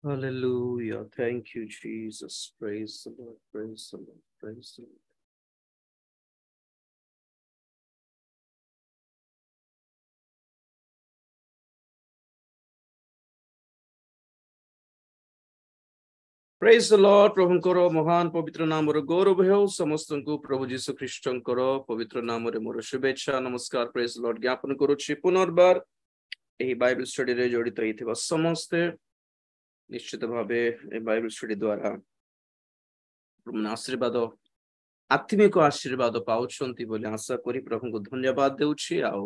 Hallelujah. Thank you, Jesus. Praise the Lord. Praise the Lord. Praise the Lord. Praise the Lord. ପ୍ରଭୁଙ୍କର ମହାନ ପବିତ୍ର ନାମର ଗୌରବ ହେଉ ସମସ୍ତଙ୍କୁ ପ୍ରଭୁ ଯୀଶୁ ଖ୍ରୀଷ୍ଟଙ୍କର ପବିତ୍ର ନାମରେ ମୋର ଶୁଭେଚ୍ଛା ନମସ୍କାର ପ୍ରେଜ୍ ଲର୍ଡ ଜ୍ଞାପନ କରୁଛି ପୁନର୍ବାର ଏହି ବାଇବଲ ଷ୍ଟଡିରେ ଜଡ଼ିତ ହେଇଥିବା ସମସ୍ତେ ନିଶ୍ଚିତ ଭାବେ ଏହି ବାଇବଲ ଷ୍ଟଡି ଦ୍ୱାରା ଆଶୀର୍ବାଦ ଆତ୍ମିକ ଆଶୀର୍ବାଦ ପାଉଛନ୍ତି ବୋଲି ଆଶା କରି ପ୍ରଭୁଙ୍କୁ ଧନ୍ୟବାଦ ଦେଉଛି ଆଉ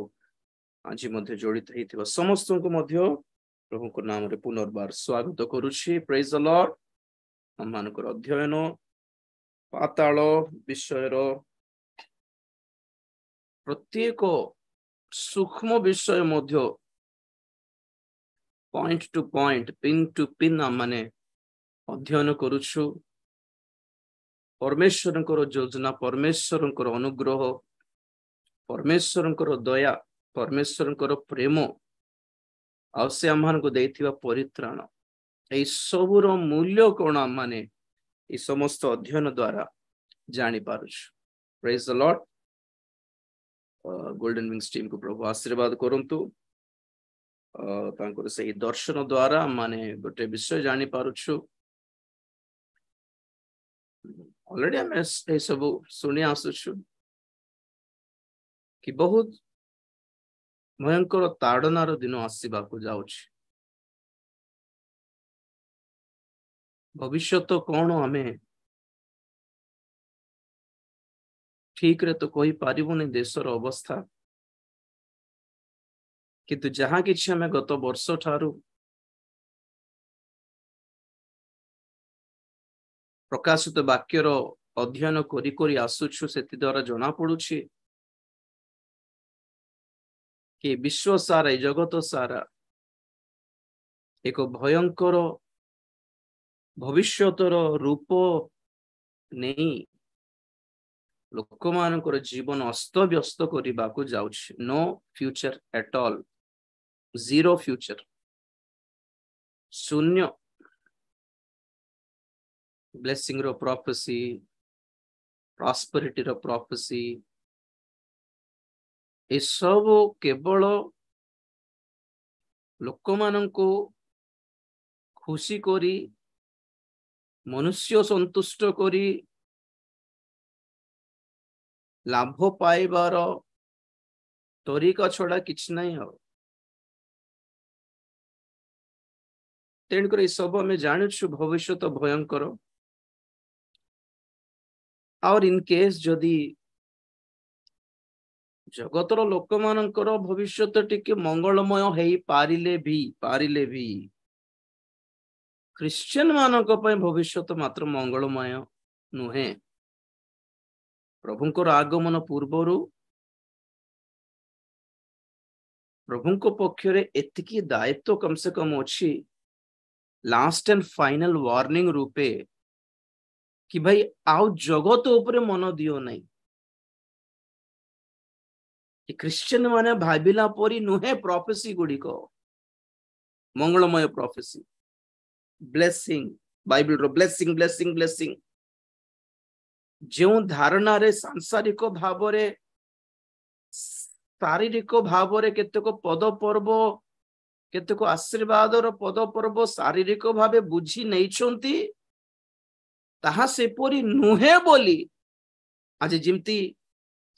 ଆଜି ମଧ୍ୟ ଜଡ଼ିତ ହେଇଥିବା ସମସ୍ତଙ୍କୁ ମଧ୍ୟ ପ୍ରଭୁଙ୍କ ନାମରେ ପୁନର୍ବାର ସ୍ୱାଗତ କରୁଛି ପ୍ରେଜ୍ ଦ ଲର୍ଡ ଆମମାନଙ୍କର ଅଧ୍ୟୟନ ପାତାଳ ବିଷୟର ପ୍ରତ୍ୟେକ ସୂକ୍ଷ୍ମ ବିଷୟ ମଧ୍ୟ point to point pin to pin ଆମମାନେ ଅଧ୍ୟୟନ କରୁଛୁ ପରମେଶ୍ୱରଙ୍କର ଯୋଜନା ପରମେଶ୍ୱରଙ୍କର ଅନୁଗ୍ରହ ପରମେଶ୍ୱରଙ୍କର ଦୟା ପରମେଶ୍ୱରଙ୍କର ପ୍ରେମ ଆଉ ସେ ଆମମାନଙ୍କୁ ଦେଇଥିବା ପରିତ୍ରାଣ ଏହି ସବୁର ମୂଲ୍ୟ କଣ ଆମମାନେ ଏହି ସମସ୍ତ ଅଧ୍ୟୟନ ଦ୍ୱାରା ଜାଣିପାରୁଛୁ ପ୍ରେଜ୍ ଦ ଲର୍ଡ ଗୋଲ୍ଡେନ ୱିଙ୍ଗସ୍ ଟିମକୁ ପ୍ରଭୁ ଆଶୀର୍ବାଦ କରନ୍ତୁ ତାଙ୍କର ସେହି ଦର୍ଶନ ଦ୍ୱାରା ମାନେ ଗୋଟେ ବିଷୟ ଜାଣିପାରୁଛୁ ଅଲରେଡି ଆମେ ଏସବୁ ଶୁଣି ଆସୁଛୁ କି ବହୁତ ଭୟଙ୍କର ତାଡ଼ନାର ଦିନ ଆସିବାକୁ ଯାଉଛି ଭବିଷ୍ୟତ କଣ ଆମେ ଠିକରେ ତ କହିପାରିବୁନି ଦେଶର ଅବସ୍ଥା କିନ୍ତୁ ଯାହା କିଛି ଆମେ ଗତ ବର୍ଷ ଠାରୁ ପ୍ରକାଶିତ ବାକ୍ୟର ଅଧ୍ୟୟନ କରି କରି ଆସୁଛୁ ସେଥି ଦ୍ୱାରା ଜଣା ପଡୁଛି କି ବିଶ୍ୱ ସାରା ଏ ଜଗତ ସାରା ଏକ ଭୟଙ୍କର ଭବିଷ୍ୟତର ରୂପ ନେଇ ଲୋକମାନଙ୍କର ଜୀବନ ଅସ୍ତବ୍ୟସ୍ତ କରିବାକୁ ଯାଉଛି no future at all zero future ଶୂନ୍ୟ ବ୍ଲେସିଂ ର ପ୍ରଫେସି ପ୍ରସ୍ପରିଟିର ପ୍ରଫେସି ଏସବୁ କେବଳ ଲୋକମାନଙ୍କୁ ଖୁସି କରି ମନୁଷ୍ୟ ସନ୍ତୁଷ୍ଟ କରି ଲାଭ ପାଇବାର ତରିକା ଛଡା କିଛି ନାହିଁ ଆଉ ତେଣୁକରି ଏସବୁ ଆମେ ଜାଣୁଛୁ ଭବିଷ୍ୟତ ଭୟଙ୍କର ଆଉ ଇନ୍ କେସ୍ ଯଦି ଜଗତର ଲୋକମାନଙ୍କର ଭବିଷ୍ୟତ ଟିକେ ମଙ୍ଗଳମୟ ହେଇପାରିଲେ ବି ଖ୍ରୀଷ୍ଟିଆନ ମାନଙ୍କ ପାଇଁ ଭବିଷ୍ୟତ ମାତ୍ର ମଙ୍ଗଳମୟ ନୁହେଁ ପ୍ରଭୁଙ୍କର ଆଗମନ ପୂର୍ବରୁ ପ୍ରଭୁଙ୍କ ପକ୍ଷରେ ଏତିକି ଦାୟିତ୍ୱ କମ ସେ କମ ଅଛି ଲାଷ୍ଟ ଆଣ୍ଡ ଫାଇନାଲ ୱାର୍ଣ୍ଣିଂ ରୂପେ କି ଭାଇ ଆଉ ଜଗତ ଉପରେ ମନ ଦିଅ ନାହିଁ ଖ୍ରୀଷ୍ଟିଆନ ମାନେ ଭାବିଲା ପରି ନୁହେଁ ପ୍ରଫେସି ଗୁଡିକ ମଙ୍ଗଳମୟ ପ୍ରଫେସି ବ୍ଲେସିଂ ବାଇବଲର ବ୍ଲେସିଂ ବ୍ଲେସିଂ ବ୍ଲେସିଂ ଯେଉଁ ଧାରଣାରେ ସାଂସାରିକ ଭାବରେ ଶାରୀରିକ ଭାବରେ କେତେକ ପଦପର୍ବ କେତେକ ଆଶୀର୍ବାଦର ପଦପର୍ବ ଶାରୀରିକ ଭାବେ ବୁଝି ନେଇଛନ୍ତି ତାହା ସେପରି ନୁହେଁ ବୋଲି ଆଜି ଯେମିତି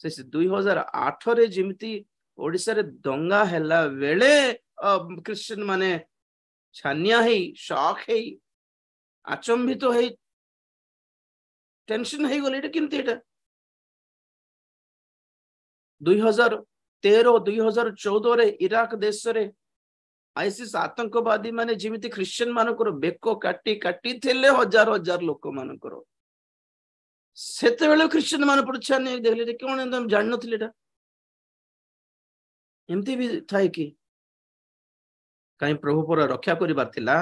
ସେ 2008ରେ ଯେମିତି ଓଡ଼ିଶାରେ ଦଙ୍ଗା ହେଲା ବେଳେ ଖ୍ରୀଷ୍ଟିଆନ ମାନେ ଛାନିଆ ହେଇ ଶକ୍ ହେଇ ଆଚମ୍ବିତ ହେଇ ଟେନସନ ହେଇଗଲେ ଏଇଟା କେମିତି ଏଇଟା 2013-2014ରେ ଇରାକ ଦେଶରେ ଆଇସିସ୍ ଆତଙ୍କବାଦୀ ମାନେ ଯେମିତି ଖ୍ରୀଷ୍ଟିଆନ ମାନଙ୍କର ବେକ କାଟିଥିଲେ ହଜାର ହଜାର ଲୋକମାନଙ୍କର ସେତେବେଳେ ଖ୍ରୀଷ୍ଟିଆନ ମାନେ ଛାନିଆ ଦେଖିଲେ କଣ ଆମେ ଜାଣିନଥିଲେ ଏଇଟା ଏମିତି ବି ଥାଏ କି କାହିଁ ପ୍ରଭୁ ପରା ରକ୍ଷା କରିବାର ଥିଲା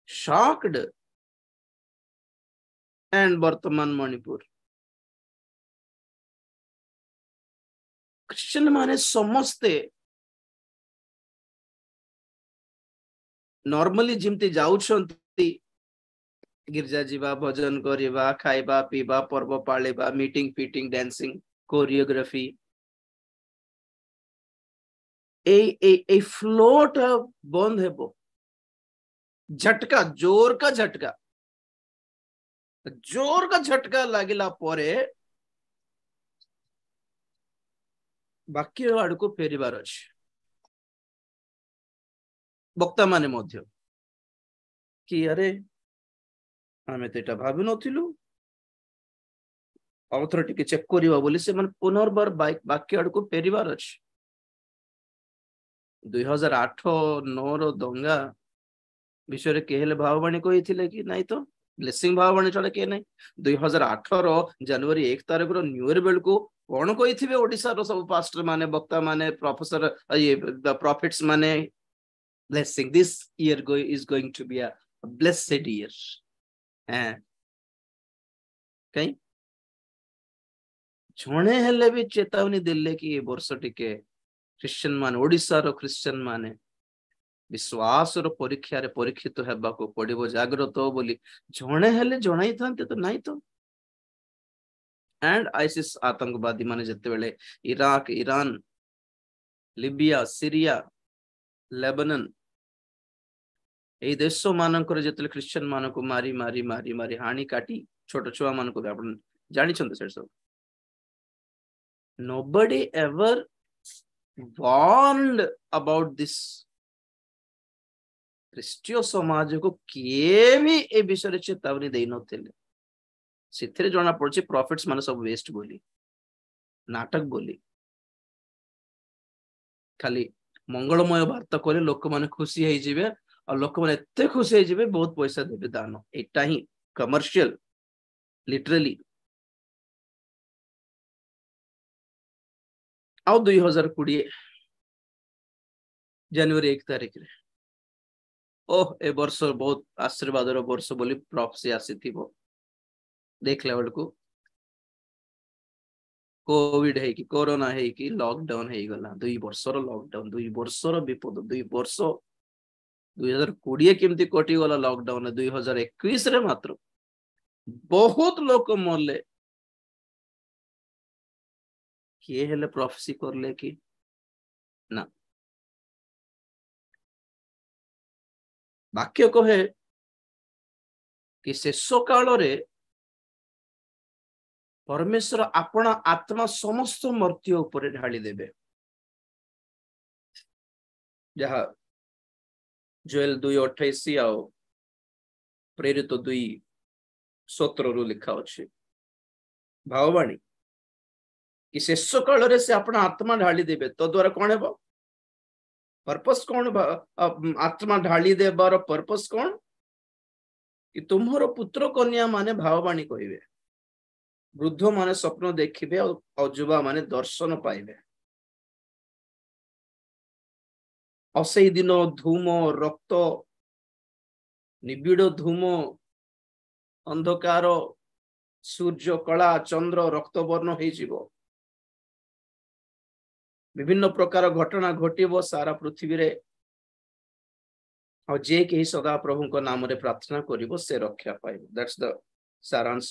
ଶକ୍ଡ and ବର୍ତ୍ତମାନ ମଣିପୁର ଖ୍ରୀଷ୍ଟିଆନ ମାନେ ସମସ୍ତେ नॉर्मली जिमती जाउछंती गिरजा जीवा भजन करिबा खाइबा पीबा पर्व पाळिबा मीटिंग फीटिंग डांसिंग कोरियोग्राफी ए फ्लोट बंद हेबो झटका जोर का झटका लागिला परे बाकी आड़ को फेरिबार अछि वक्ता माने मध्य कि अरे आमे तो एटा भाबी नथिलु अवथर टिके चेक करिवा बोली से मन पुनर्बार बाकी आड़ को फेरिबार अछि 2008-9 रो दंगा विषय रे केहेले भाववाणी कहिथिले कि नाही तो ब्लेसिंग भाववाणी चले के नाही 2008 रो जनवरी 1 तारिख रो न्यू ईयर बेल को कोन कहिथिबे ओडिसा रो सब पास्टर माने वक्ता माने प्रोफेसर ये द प्रॉफिट्स माने blessing this year is going to be a blessed year कहीं जणे हेले भी चेतावनी दिले कि ये वर्ष टिके क्रिश्चियन मान ओडिसा रो क्रिश्चियन माने विश्वास रो परीक्षा रे परीक्षित हेबा को पड़िबो जागृत हो बोली जणे हेले जणाई थांते तो नाही तो एंड आईसिस आतंकवादी माने जते बेले Iraq Iran Libya Syria Lebanon ए देश मानकर जते क्रिश्चियन मान को मारी मारी मारी मारी हानि काटी छोट छुआ मान को आपण जानि छन से सब nobody ever warned about this ख्रीष्टीय समाज को किए भी ए विषय चेतावनी दे नथिले सिथरे जणा पड़छि प्रॉफिट्स माने सब वेस्ट बोली नाटक बोली खाली मंगलमय वार्ता करे लोक माने खुशी हे जिवे और लोक माने एते खुशी हे जिवे बहुत पैसा देबे दान एटा ही कमर्शियल लिटरली आउ 2020 जनवरी 1 तारिख रे ओह ए वर्ष बहुत आशीर्वाद रो वर्ष बोली प्रॉफेसी आसीथिबो देखला बेलको कोविड है कि कोरोना है कि लॉकडाउन है गला 2 वर्षर लॉकडाउन 2 वर्षर विपद 2 वर्ष 2020 केमती कटि गला लॉकडाउन 2021 रे मात्र बहुत लोक मरले किए हेले प्रोफेसी करले कि ना वाक्य कहे कि शेष काल रे परमेश्वर आपण आत्मा समस्त मर्त्य ऊपर ढाली देबे जहा जोएल 2:28 आउ प्रेरित 2:17 रु लिखा अछि भाववाणी कि शेष काल रे से आपण आत्मा ढाली देबे तो द्वारा कोन हेबो पर्पस कोन आत्मा ढाली देबार पर्पस कोन कि तुम्हारो पुत्र कन्या माने भाववाणी कहिबे वृद्ध माने स्वप्न देखिबे और युवा माने दर्शन पाइबे असई दिन धूम रक्त निबिड़ धूम अंधकार सूर्य कला चंद्र रक्त वर्ण हो जिवो विभिन्न प्रकार घटना घटिबो सारा पृथ्वी रे और जे के सदा प्रभु को नाम रे प्रार्थना करिवो से रक्षा पाइबो दैट्स द सारांश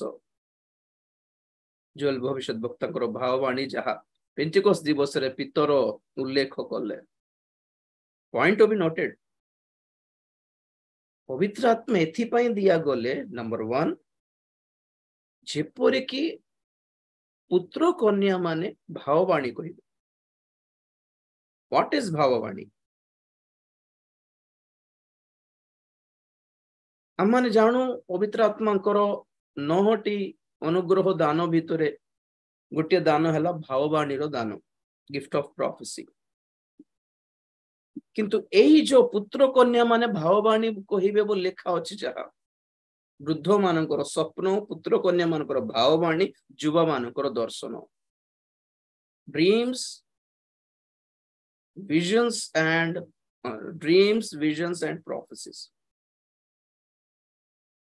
जोएल भविष्य वक्ता भाववाणी जहा पेंटिकोस दिवस रे पितर उल्लेख कले पॉइंट टू बी नोटेड पवित्र आत्मा एथि दिया गले नंबर 1 जेपरि कि पुत्र कन्या माने भाववाणी कहिबे व्हाट इज भाववाणी आम जानू पवित्र आत्मा 9टी अनुग्रह दान भितर गोटे दान है भाववाणी दान गिफ्ट ऑफ प्रोफेसी किंतु एही जो पुत्र कन्या माने भाववाणी कहिबे बो लेखा अछि जहा वृद्ध मानकर स्वप्न पुत्र कन्या मानकर भाववाणी युवा मानकर दर्शन ड्रीम्स विजन्स एंड प्रोफेसीज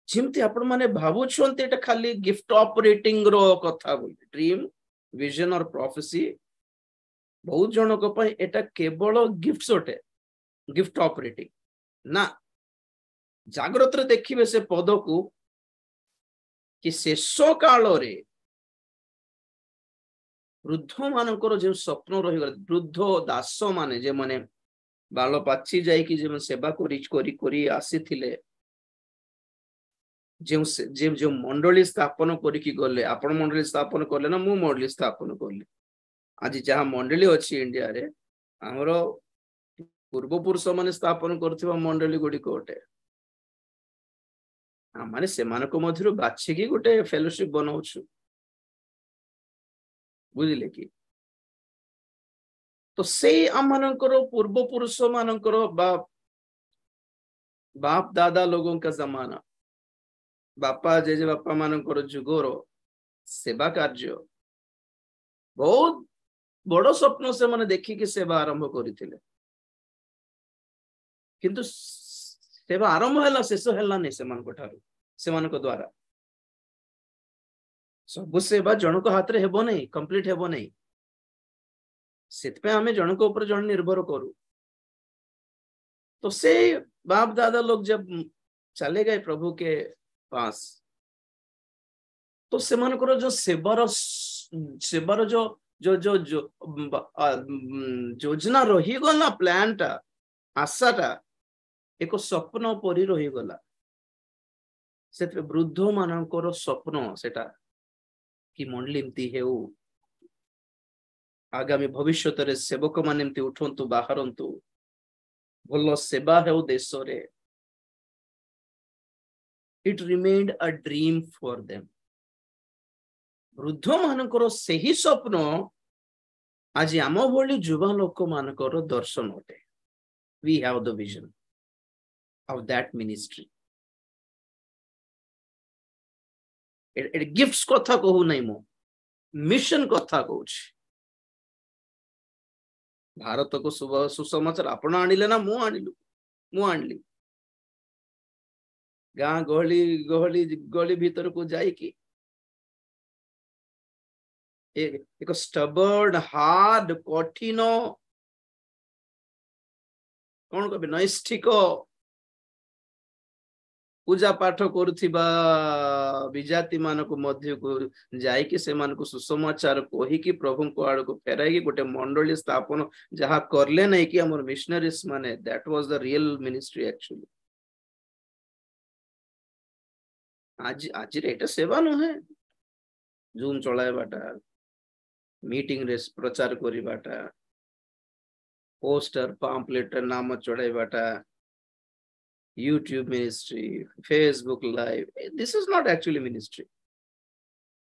जिमती आपण माने भावुछन्ते एटा खाली गिफ्ट ऑपरेटिंग रो कथा बोली ड्रीम विजन और प्रोफेसी बहुत जन को पय एटा केवल गिफ्ट्स ओटे गिफ्ट ऑपरेटिंग ना जाग्रत देखिए से पद को कि शेष काल रे वृद्ध मानकर जो स्वप्न रही वृद्ध दास माने जे माने बाल पाची जाइकी जे सेवा करी आसी थिले जो मंडली स्थापन करिकी गले आपण मंडली स्थापन कले ना मु मंडली स्थापन कली आज जहाँ मंडली अच्छी इंडिया रे हमर पूर्व पुरुष माने स्थापन करथिबा मंडली गुडी कोटे माने से मानको मध्यरु बाछिकी गोटे फेलोशिप बनाउछु बुझिले कि तो से आमनकर पूर्व पुरुष मानकर बाप दादा लोगों का जमाना बापा जेजे बापा मानकर जुगोर सेवा कार्य बहुत बड़ स्वप्न से माने देखिकी सेवा आरंभ करथिले किंतु सेवा आरंभ हैला शेष हैला नै सेमानको ठारू सेमानको द्वारा सब सेवा जनक हाथ रे हेबो नै कंप्लीट हेबो नै सेतपे हमें जनक ऊपर जन निर्भर करू तो से बाप दादा लोग जब चले गए प्रभु के पास तो सेमानकर जो सेवार जो जो जो जो योजना रही गला प्लान टा आशाटा एक स्वप्न परी रही गला से वृद्ध मानकर स्वप्न सेटा कि मंडली एमती हेउ आगामी भविष्य रे सेवक मान एमती उठंतु बाहरंतु भलो सेवा हेउ देश रे it remained a dream for them वृद्ध मानकर सही स्वप्न आज आम भली युवा लोक मानकर दर्शन अटे we have the vision of that ministry it gifts कथा कहू नहीं मो मिशन कथा कहूँ भारत को सुसमाचार आपण आनिले ना मु आनली गाँ गहली गहली गली भीतर को जाइकी एक स्टबर्न हार्ड कठिन कौन कभी नैष्ठिक पूजा पाठ करुथिबा विजाति मान को मध्य को जाइकी से मान को सुसमाचार कहिकी प्रभु को आड़ को फेराई गोटे मंडली स्थापन जहाँ करले नहीं कि हमर मिशनरीज माने that was the real ministry actually आज आज एटा सेवा नुहे जूम चलाइबाटा मीटिंग रे प्रचार करिबाटा पोस्टर पम्पलेट नाम चढ़ाइबाटा YouTube ministry Facebook live this is not actually ministry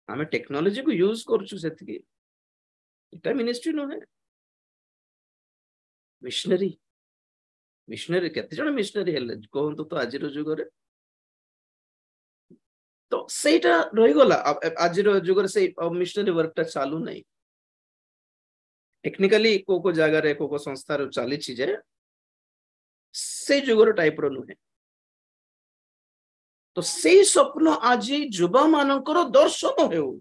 हमें टेक्नोलॉजी को यूज करछु सेतकी एटा मिनिस्ट्री नो है मिशनरी केते जण मिशनरी हेले कहंतु तो आज रो जुग रे तो सेटा रही गला आज रो जुग रे से मिशनरी वर्क ता चालू नहीं टेक्निकली को जगह रे को संस्था रो चली छी जे से जुगर टाइप रो नुहे तो से स्वप्न आज युवा मानकर दर्शन हेउ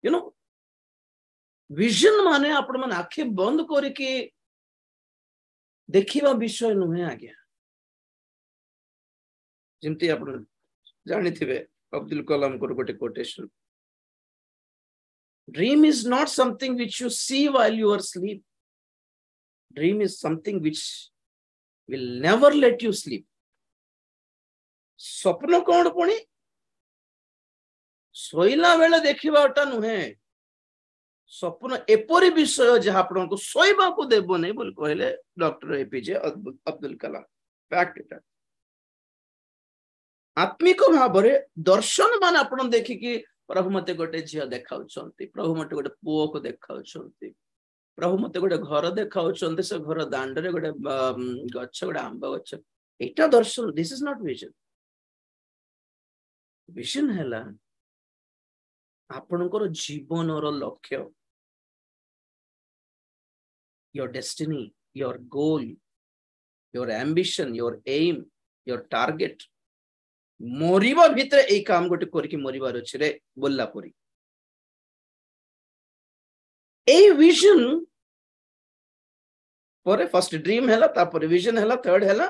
यू नो विजन माने आपण मन आंखें बंद करके देखिबा विषय नुहे आज्ञा जिमती आपण जानि थिबे अब्दुल कलाम को गोटे quotation dream is not something which you see while you are sleep dream is something which will never let you sleep स्वप्न कौन पुणी सोइला बेले देखिबाटा नुहे स्वप्न एपरी विषय जहाँ आपण को सोइबा को देबो नहीं बोल कहले doctor APJ Abdul Kalam fact आत्मिक भाव रे दर्शन मान आपण देखिकी प्रभु मते गोटे झिया देखाउछंती प्रभु मते गोटे पुओ को देखाउछंती प्रभु मते गोटे घर देखाउछंती से घर दांड रे गोटे गछ गोटे आंबा गछ एटा दर्शन this is not vision vision हैला आपनकर जीवनर लक्ष्य your destiny your goal your ambition your aim your target मरिबा भितर ए काम गोटे करके मरिबार अछि रे बोलला परी ए विजन पर फर्स्ट ड्रीम हैला तापर विजन हैला थर्ड हैला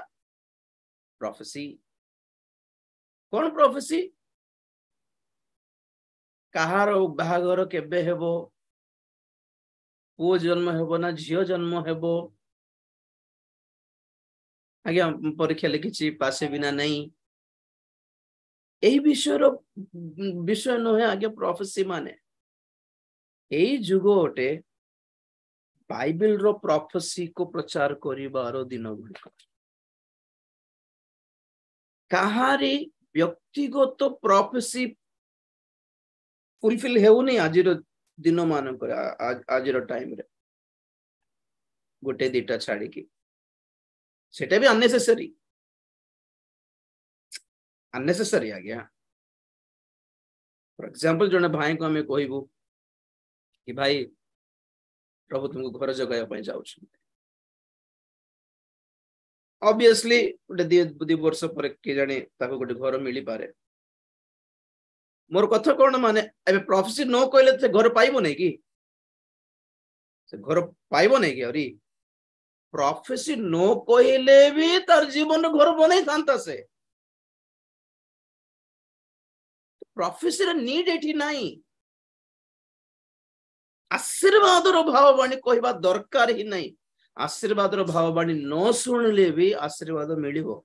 प्रोफेसी कौन प्रोफेसी कहार बाहागर केबे हेबो पुओ जन्म हेबो ना झियो जन्म हेबो आज्ञा परीक्षा लिखी पासे बिना नहीं यही विषय नुहे आज्ञा प्रोफेसी माने यही जुग गोटे बाइबल रो प्रोफेसी को प्रचार करिवार दिन गुड़िक कहारी व्यक्तिगत प्रोफेसी फुलफिल हेउनी आज दिन मानक आज टाइम रे गोटे दीटा छाड़ी की सेटा भी अननेसेसरी आज्ञा फॉर एग्जांपल जने भाई को हमें कहबू कि भाई प्रभु तुमको घर जगाया ପାଇଁ ଯାଉଛନ୍ତି ऑब्वियसली गोटे दि वर्ष पर के जाने ताको गोटे घर मिली पारे मोर कथा कोन माने एबे प्रोफेसी नो कहले से घर पाइबो नै कि से घर पाइबो नै कि अरी प्रोफेसी नो कहले भी तार जीवन घर बनै थांता से प्रोफेसी रा नीड एठी नाही आशीर्वाद रो भाववाणी कहबा दरकार ही नहीं आशीर्वाद रो भाववाणी न सुनले भी आशीर्वाद मिलिबो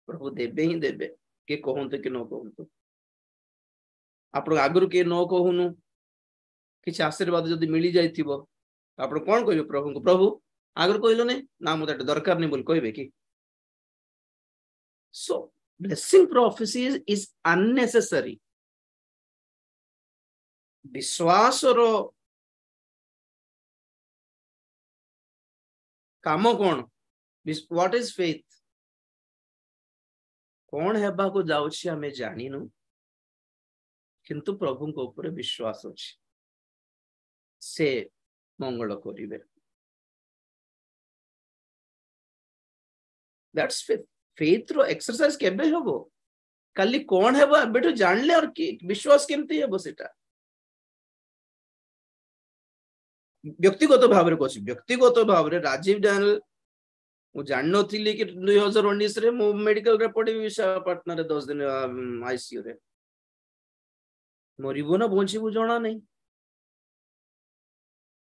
प्रभु देबे ही देबे के कहंतु कि न कहंतु आपण आगुरु के न कहूनु किछ आशीर्वाद जदी मिली जाइथिबो आपण कोन कहबे प्रभु को प्रभु आगुरु कहलो ने ना मते दरकार नहीं बोल कहबे कि सो ब्लेसिंग प्रोफेसी इज अननेसेसरी विश्वास रो काम कौन व्हाट इज फेथ कौन हेबा को जाउछि हमें जानिनु किंतु प्रभु को ऊपर विश्वास अछि से मंगल करिवे दैट्स फेथ फेथ रो एक्सरसाइज केबे होबो काली कौन हेबो एबेटो जानले और कि विश्वास केमती हेबो सेटा व्यक्तिगत भाव रे कहछि व्यक्तिगत भाव रे राजीव डैनियल मु जान नथिली कि 2019 रे मु मेडिकल रे पढि विशाखापट्टनम रे 10 दिन आईसीयू रे मरिबो ना बंचिबो जणा नहीं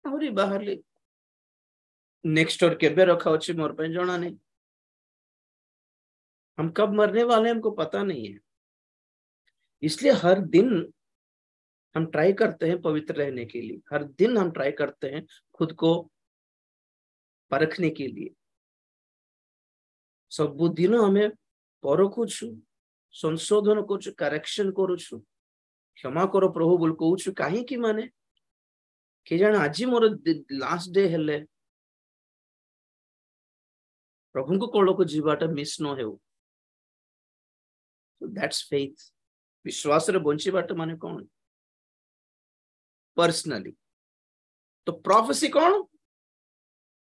आउरी बाहरली नेक्स्ट और केबे रखा अछि मोर पे जणा नहीं हम कब मरने वाले हमको पता नहीं है इसलिए हर दिन हम ट्राई करते हैं पवित्र रहने के लिए हर दिन हम ट्राई करते हैं खुद को परखने के लिए सब दिन हमें परखुछु संशोधन करुछु करेक्शन करुछु क्षमा करो प्रभु बोल कहूछु काहे कि माने के जाने आज मोर लास्ट डे हेले प्रभु को कोलो को जीवाटा मिस न हेउ सो दैट्स फेथ विश्वास रे बंचीबाट माने कोन पर्सनली तो प्रोफेसी कौन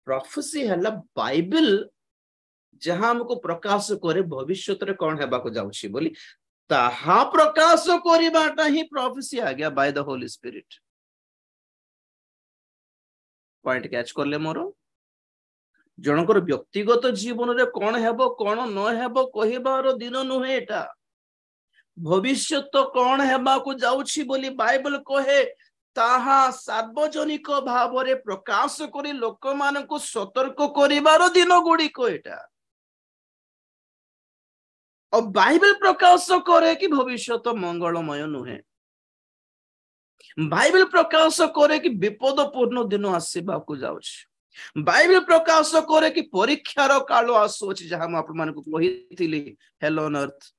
प्रोफेसी है बाइबल जहां हमको प्रकाश करे भविष्य रे कौन हेबा को जाउछि बोली ताहा प्रकाश करिबाटा ही प्रोफेसी आ गया by the Holi spirit point catch करले मोर जनकर व्यक्तिगत जीवन रे कौन हेबो कौन न हेबो कहिबार दिन नुहे एटा भविष्य तो कौन हेबा को जाउछि बोली बाइबल कहे ताहा सार्वजनिक भाव रे प्रकाश करी लोक मान को सतर्क करिवार दिन गुडी को एटा और बाइबल प्रकाश करे कि भविष्य तो मंगलमय नुहे बाइबल प्रकाश करे कि विपदपूर्ण दिन आसीबा को जाउछि बाइबल प्रकाश करे कि परीक्षार काल आसुछि जहां हम आपण मान को कहिथिली हेल ऑन अर्थ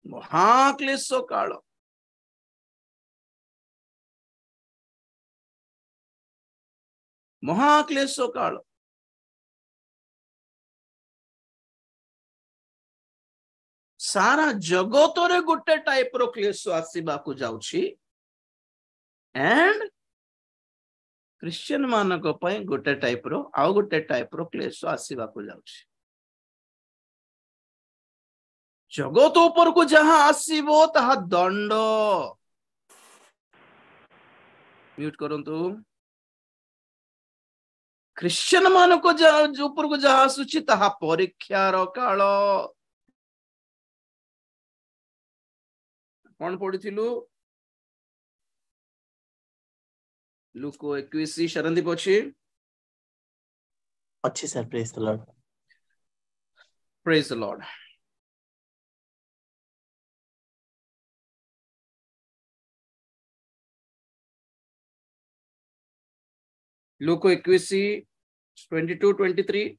महाक्लेश काल महाक्लेश काल सारा जगत रे गोटे टाइप रो क्लेश आसीबा को जाउछि एंड क्रिश्चियन मानक पय गोटे टाइप रो आउ गोटे टाइप रो क्लेश आसीबा को जाउछि जगत ऊपर को जहां आसीबो ताहा दंड म्यूट करंतु ଖ୍ରୀଷ୍ଟିଆନ ମାନଙ୍କ ଉପରକୁ ଯାହା ଆସୁଛି ତାହା ପରୀକ୍ଷାର କାଳ। କଣ ପଢିଥିଲୁ? ଲୁକ 21 ଶରନ୍ଦୀପ ଅଛି? अच्छी sir, praise the Lord. Praise the Lord. Look 21:22-23।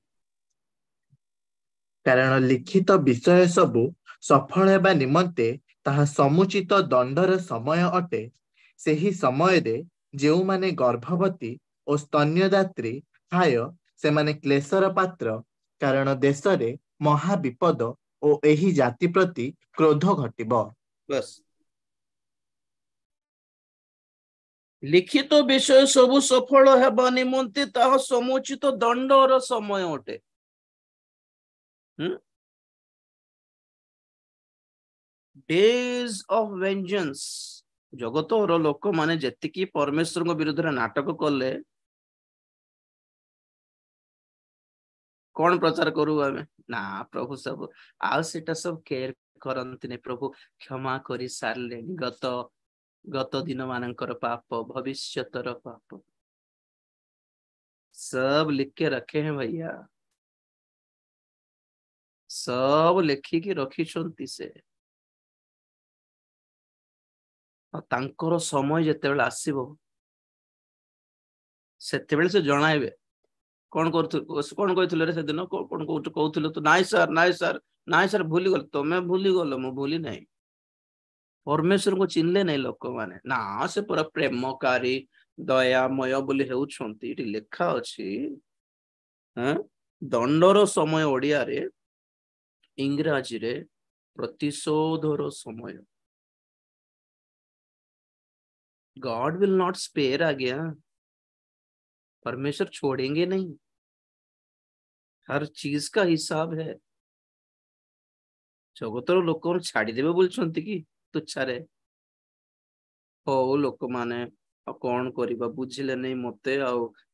कारण लिखित विषय सबु सफल हेबा निमंते ताहा समुचित दंडर समय अटे। सेही समय रे जेउ माने गर्भवती और स्तन्यदात्री हाय से माने क्लेशर पात्र, कारण देश रे महाविपद और एही जाति प्रति क्रोध घटिबो। बस लिखित विषय सबु सफल हेबा निमंते ताहा समुचित दंडर समय अटे। Days of vengeance. जगतर लोक माने जेतिकी परमेश्वर विरुद्ध नाटक कले कौन प्रचार करू आमे ना प्रभु सब आ सेटा सब केयर करंती ने प्रभु क्षमा करी सारले गत दिन मानकर पाप भविष्यतर पाप सब लिख के रखे हैं भैया, सब लिखिकी रखिछंती से। तांकर समय जेतेबेले आसीबो सेतेबेले से जणाइबे कौन कहते रे से दिन कौन कहते तो नाई सर भूली गल तमें भूली गल मु भूली नहीं। परमेश्वर को चिन्हले नहीं लोक माने ना से पूरा प्रेमकारी दयामय बोली हेउछंती इटी लेखा अछि। दंडर समय ओडिया रे इंग्राजी रे प्रतिशोधर समय। गॉड विल नॉट स्पेयर आ गया, परमेश्वर छोड़ेंगे नहीं, हर चीज का हिसाब है। जगतर लोक छाड़ी देबे बोलछंती कि तुच्छारे हो लोक माने कौन करिबा बुझिले नहीं मते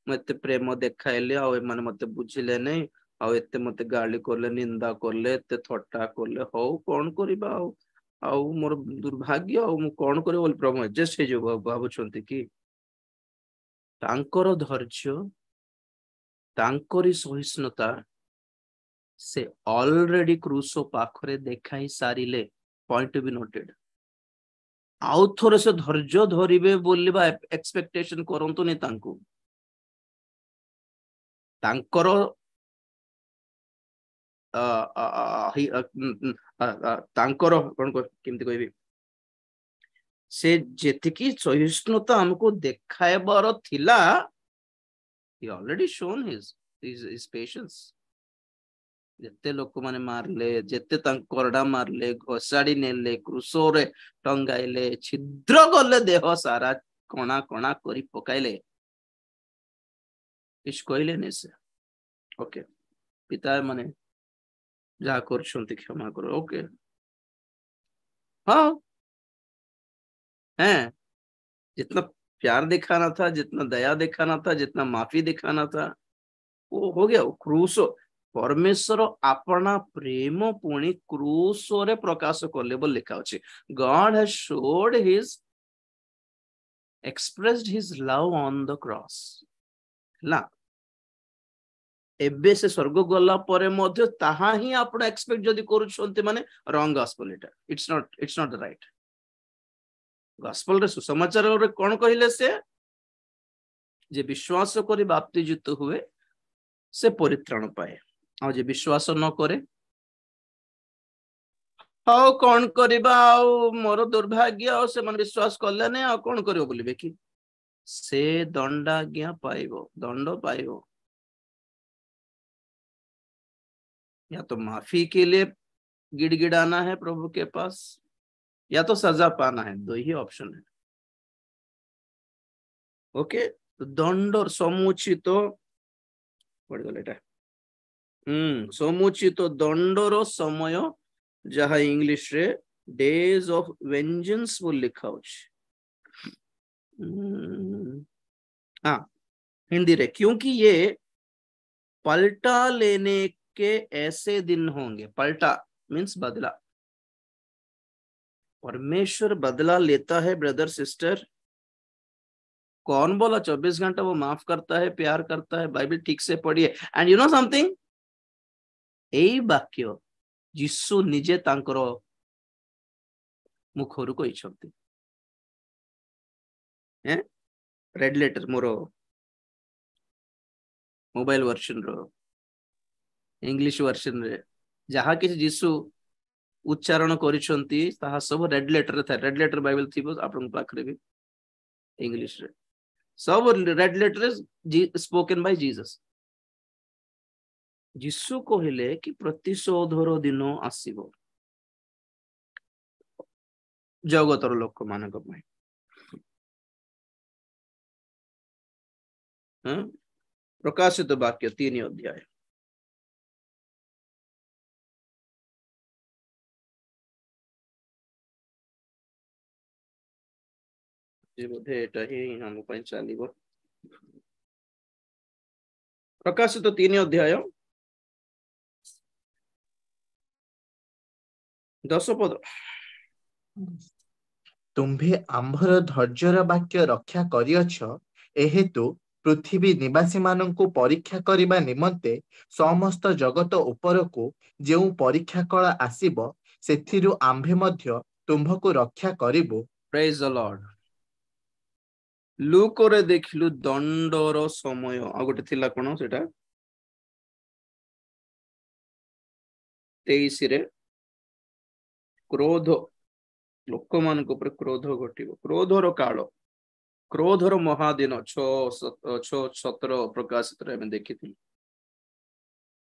मते प्रेम देखाइले माने मते बुझिले नहीं एते मते गाली करले निंदा करले एते थट्टा करले हो कौन करिबा मोर दुर्भाग्य मु कौन करिबो बोल प्रभु एडजस्ट हे जो भाबुछंती कि तांकर धैर्य तांकरी सहिष्णुता से ऑलरेडी क्रूसो पाखरे देखाई सारिले। Point to be noted. आउ थोड़े से धैर्य धरिबे बोलिबा एक्सपेक्टेशन करंतु नहीं तांको तांकर तांकर कोन केमति कहबी से जेतिकी सहिष्णुता हमको देखायबार थिला he already shown his patience। जेते लोक माने मारले जेते करडा मारले घोषाड़ी नेले क्रूसो रे टंगाइले छिद्र गले देह सारा कणा कणा करी पकाइले किछ कहले ने से ओके पिता माने जा करछंती क्षमा करो ओके हाँ हैं जितना प्यार दिखाना था जितना दया दिखाना था जितना माफी दिखाना था वो हो गया। क्रूसो परमेश्वर अपना प्रेम पुणी क्रूसो रे प्रकाश करले बोल लिखा अछि। God has showed his expressed his love on the cross ना एबे से स्वर्ग गला परे मध्य ताहा ही आपण एक्सपेक्ट जदी करूछंती माने wrong gospel it it's not the right gospel रे सुसमाचार रे कोन कहिले से जे विश्वास करी बाप्तिजित हुए से परित्राण पाए आ जे विश्वास न करे हाउ कौन करिबा मोर दुर्भाग्य से मन विश्वास करले ने कौन करियो बोलिबे कि से दंडाज्ञा पाइबो दंड पाइबो। या तो माफी के लिए गिड़गिड़ाना है प्रभु के पास या तो सजा पाना है, दो ही ऑप्शन है। ओके तो दंड और समुचित समुचित दंडर समय जहाँ इंग्लिश रे डेज ऑफ वेंजेंस बोल लिखा हाँ हिंदी रे क्योंकि ये पलटा लेने के ऐसे दिन होंगे। पलटा मीन्स बदला। परमेश्वर बदला लेता है ब्रदर सिस्टर। कौन बोला 24 घंटा वो माफ करता है, प्यार करता है? बाइबल ठीक से पढ़िए। एंड यू नो समथिंग, यही वाक्य यीशु निजे तांकर मुखरु कहते। रेड लेटर मोर मोबाइल वर्जन रो इंग्लिश वर्जन रे जहा कि यीशु उच्चारण करिसंती ताहा सब रेड लेटर था। रेड लेटर बाइबल थी आपन पाखरे भी इंग्लिश रे सब red letter spoken by Jesus. Yeshu कहले कि प्रतिशोधर दिन आसीबो जगतर लोक मानक पई। प्रकाशित वाक्य 3 अध्याय। बोधे एटा ही हम पई चलीबो। प्रकाशित 3 अध्याय 10 पद। तुम्भे आंभर धैर्यर वाक्य रक्षा करिअछ, एहेतु पृथ्वी निवासी मानंकु परीक्षा करिबा निमंते समस्त जगत उपरकु जेउ परीक्षा कला आसीबो सेथिरु आंभे मध्य तुम्भकु रक्षा करिबो। Praise the lord. लूकोरे देखिलु दंडर समय आ गोटे थिला कोन सेटा 23 रे क्रोध लोक मानक ऊपर क्रोध घटिबो। क्रोधर काल, क्रोधर महादिन 6:17 प्रकाशित रे हम देखिथिलु।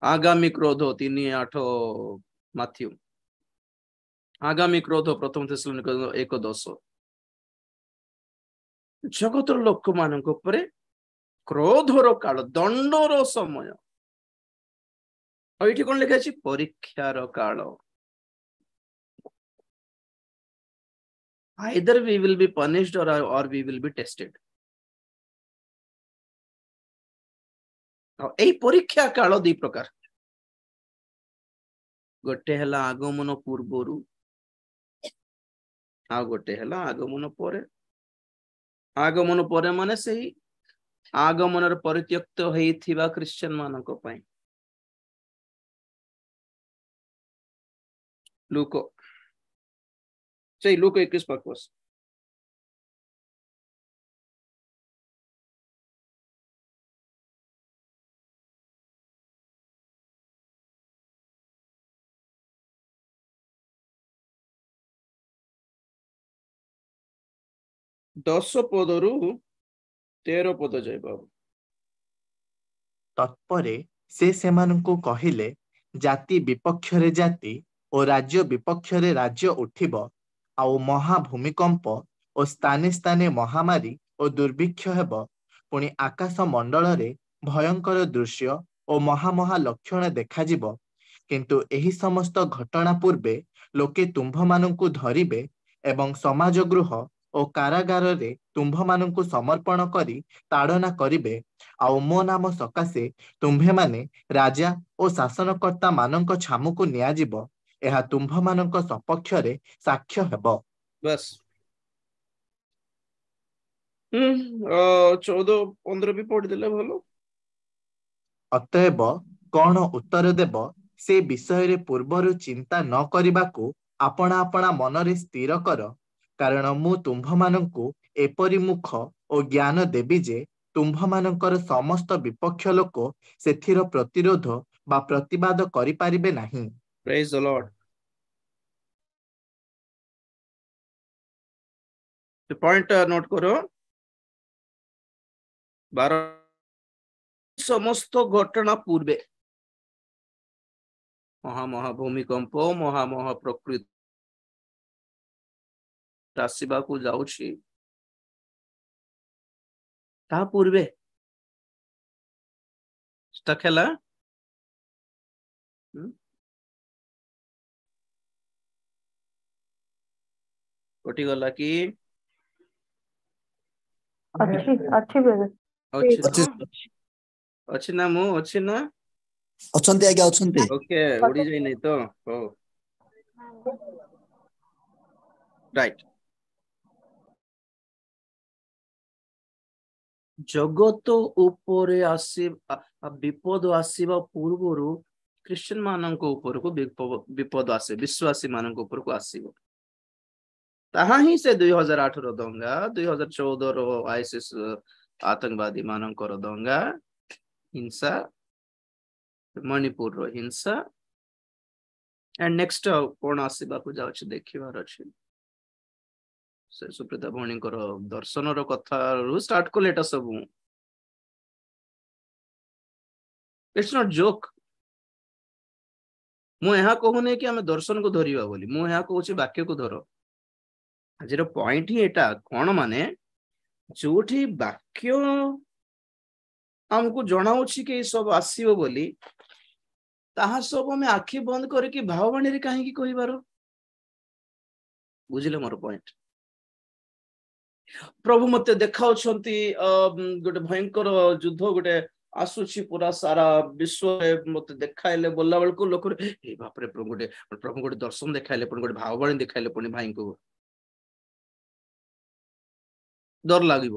आगामी क्रोध 3:8 माथ्यू। आगामी क्रोध प्रथम थेसलोनिक 1:10। जगतर लोक मानक ऊपर क्रोधर काल, दंडर समय। एठी कोन लिखा अछि? परीक्षार काल। Either we will be punished or we will be tested. ए परीक्षा काल दी प्रकार। गोटे हला आगमन पूर्वरु आ गोटे हला आगमन परे। आगमन परे माने सही आगमन परित्यक्त होइथिबा क्रिश्चियन मानक पई। लूको 21 पक्वस। दस पदरु 13 पद जाय बाबू। तत्परे से सेमानंकु कहिले, जाति विपक्षरे जाति ओ राज्य विपक्षरे राज्य उठिब, आउ महा भूमिकंप ओ स्थाने स्थाने महामारी ओ दुर्भिक्ष हेब। पुणी आकाश मंडल रे भयंकर दृश्य ओ महा लक्षण देखाजिब। किंतु एही समस्त घटना पूर्वे लोके तुम्भ मानंकु धरिबे एवं समाज गृह ओ कारागार रे तुम्भ मानंकु समर्पण करी ताड़ना करिबे। आउ मो नाम सकाशे तुम्भे माने राजा ओ शासनकर्ता मानंक छामुकु नियाजिब। एहा तुम्भ मानंक सपक्षरे साक्ष्य हेब। बस 14-15 भी पढ़ देले भलो। अतएव कौन उत्तर देव से विषय रे पूर्वरु चिंता न करिबाकु अपना अपना मनरे स्थिर कर। कारण मु तुम्भ मानंकु एपरि मुख ओ ज्ञान देबी जे तुम्भ मानंकर समस्त विपक्ष लोक सेथिर प्रतिरोध बा प्रतिवाद करि पारिबे नाही। Praise the Lord. तो पॉइंट नोट करो। 12 समस्त घटना पूर्वे महा भूमिकंप महा प्रकृति आसीबा को जाउछि। ता पूर्वे स्टकेला कोटी गला की अच्छी अच्छी ब्रदर। अच्छी ना मु अच्छी ना ଅଛନ୍ତି ଆଜ୍ଞା ଅଛନ୍ତି। ଓକେ ଉଡି ଯାଇ ନାହିଁ ତ ହଉ ରାଇଟ। ଜଗତ ଉପରେ ବିପଦ ଆସିବା ପୂର୍ବରୁ ଖ୍ରୀଷ୍ଟିଆନ ମାନଙ୍କ ଉପରକୁ ବିପଦ ଆସେ, ବିଶ୍ୱାସୀ ମାନଙ୍କ ଉପରକୁ ଆସିବ। ତାହା ହିଁ ସେ 2008 ଦଙ୍ଗା, 2014 ଆଇସିସ୍ ଆତଙ୍କବାଦୀ ମାନଙ୍କର ଦଙ୍ଗା, ହିଂସା, ମଣିପୁରର ହିଂସା, and next କଣ ଆସିବାକୁ ଯାଉଛି ଦେଖିବାର ଅଛି। ସେ ସୁପ୍ରିତା ଭଉଣୀଙ୍କର ଦର୍ଶନର କଥାରୁ ଷ୍ଟାର୍ଟ କଲେ ଏଟା ସବୁ। It's not joke. ମୁଁ ଏହା କହୁନି କି ଆମେ ଦର୍ଶନକୁ ଧରିବା ବୋଲି, ମୁଁ ଏହା କହୁଛି ବାକ୍ୟକୁ ଧର। ଆଜିର ପଏଣ୍ଟ ହିଁ ଏଟା କଣ, ମାନେ ଯୋଉଠି ବାକ୍ୟ ଆମକୁ ଜଣାଉଛି କି ସବୁ ଆସିବ ବୋଲି, ତାହା ସବୁ ଆମେ ଆଖି ବନ୍ଦ କରିକି ଭାବବାଣୀରେ କାହିଁକି କହିବାର? ବୁଝିଲେ ମୋର ପଏଣ୍ଟ? ପ୍ରଭୁ ମତେ ଦେଖାଉଛନ୍ତି ଗୋଟେ ଭୟଙ୍କର ଯୁଦ୍ଧ ଗୋଟେ ଆସୁଛି ପୁରା ସାରା ବିଶ୍ୱରେ, ମତେ ଦେଖାଇଲେ ବୋଲା ବେଳକୁ ଲୋକ ଏ ବାପରେ ପ୍ରଭୁ ଗୋଟେ ଦର୍ଶନ ଦେଖାଇଲେ, ପୁଣି ଗୋଟେ ଭାବବାଣୀ ଦେଖାଇଲେ, ପୁଣି ଭାଇଙ୍କୁ ଡର ଲାଗିବ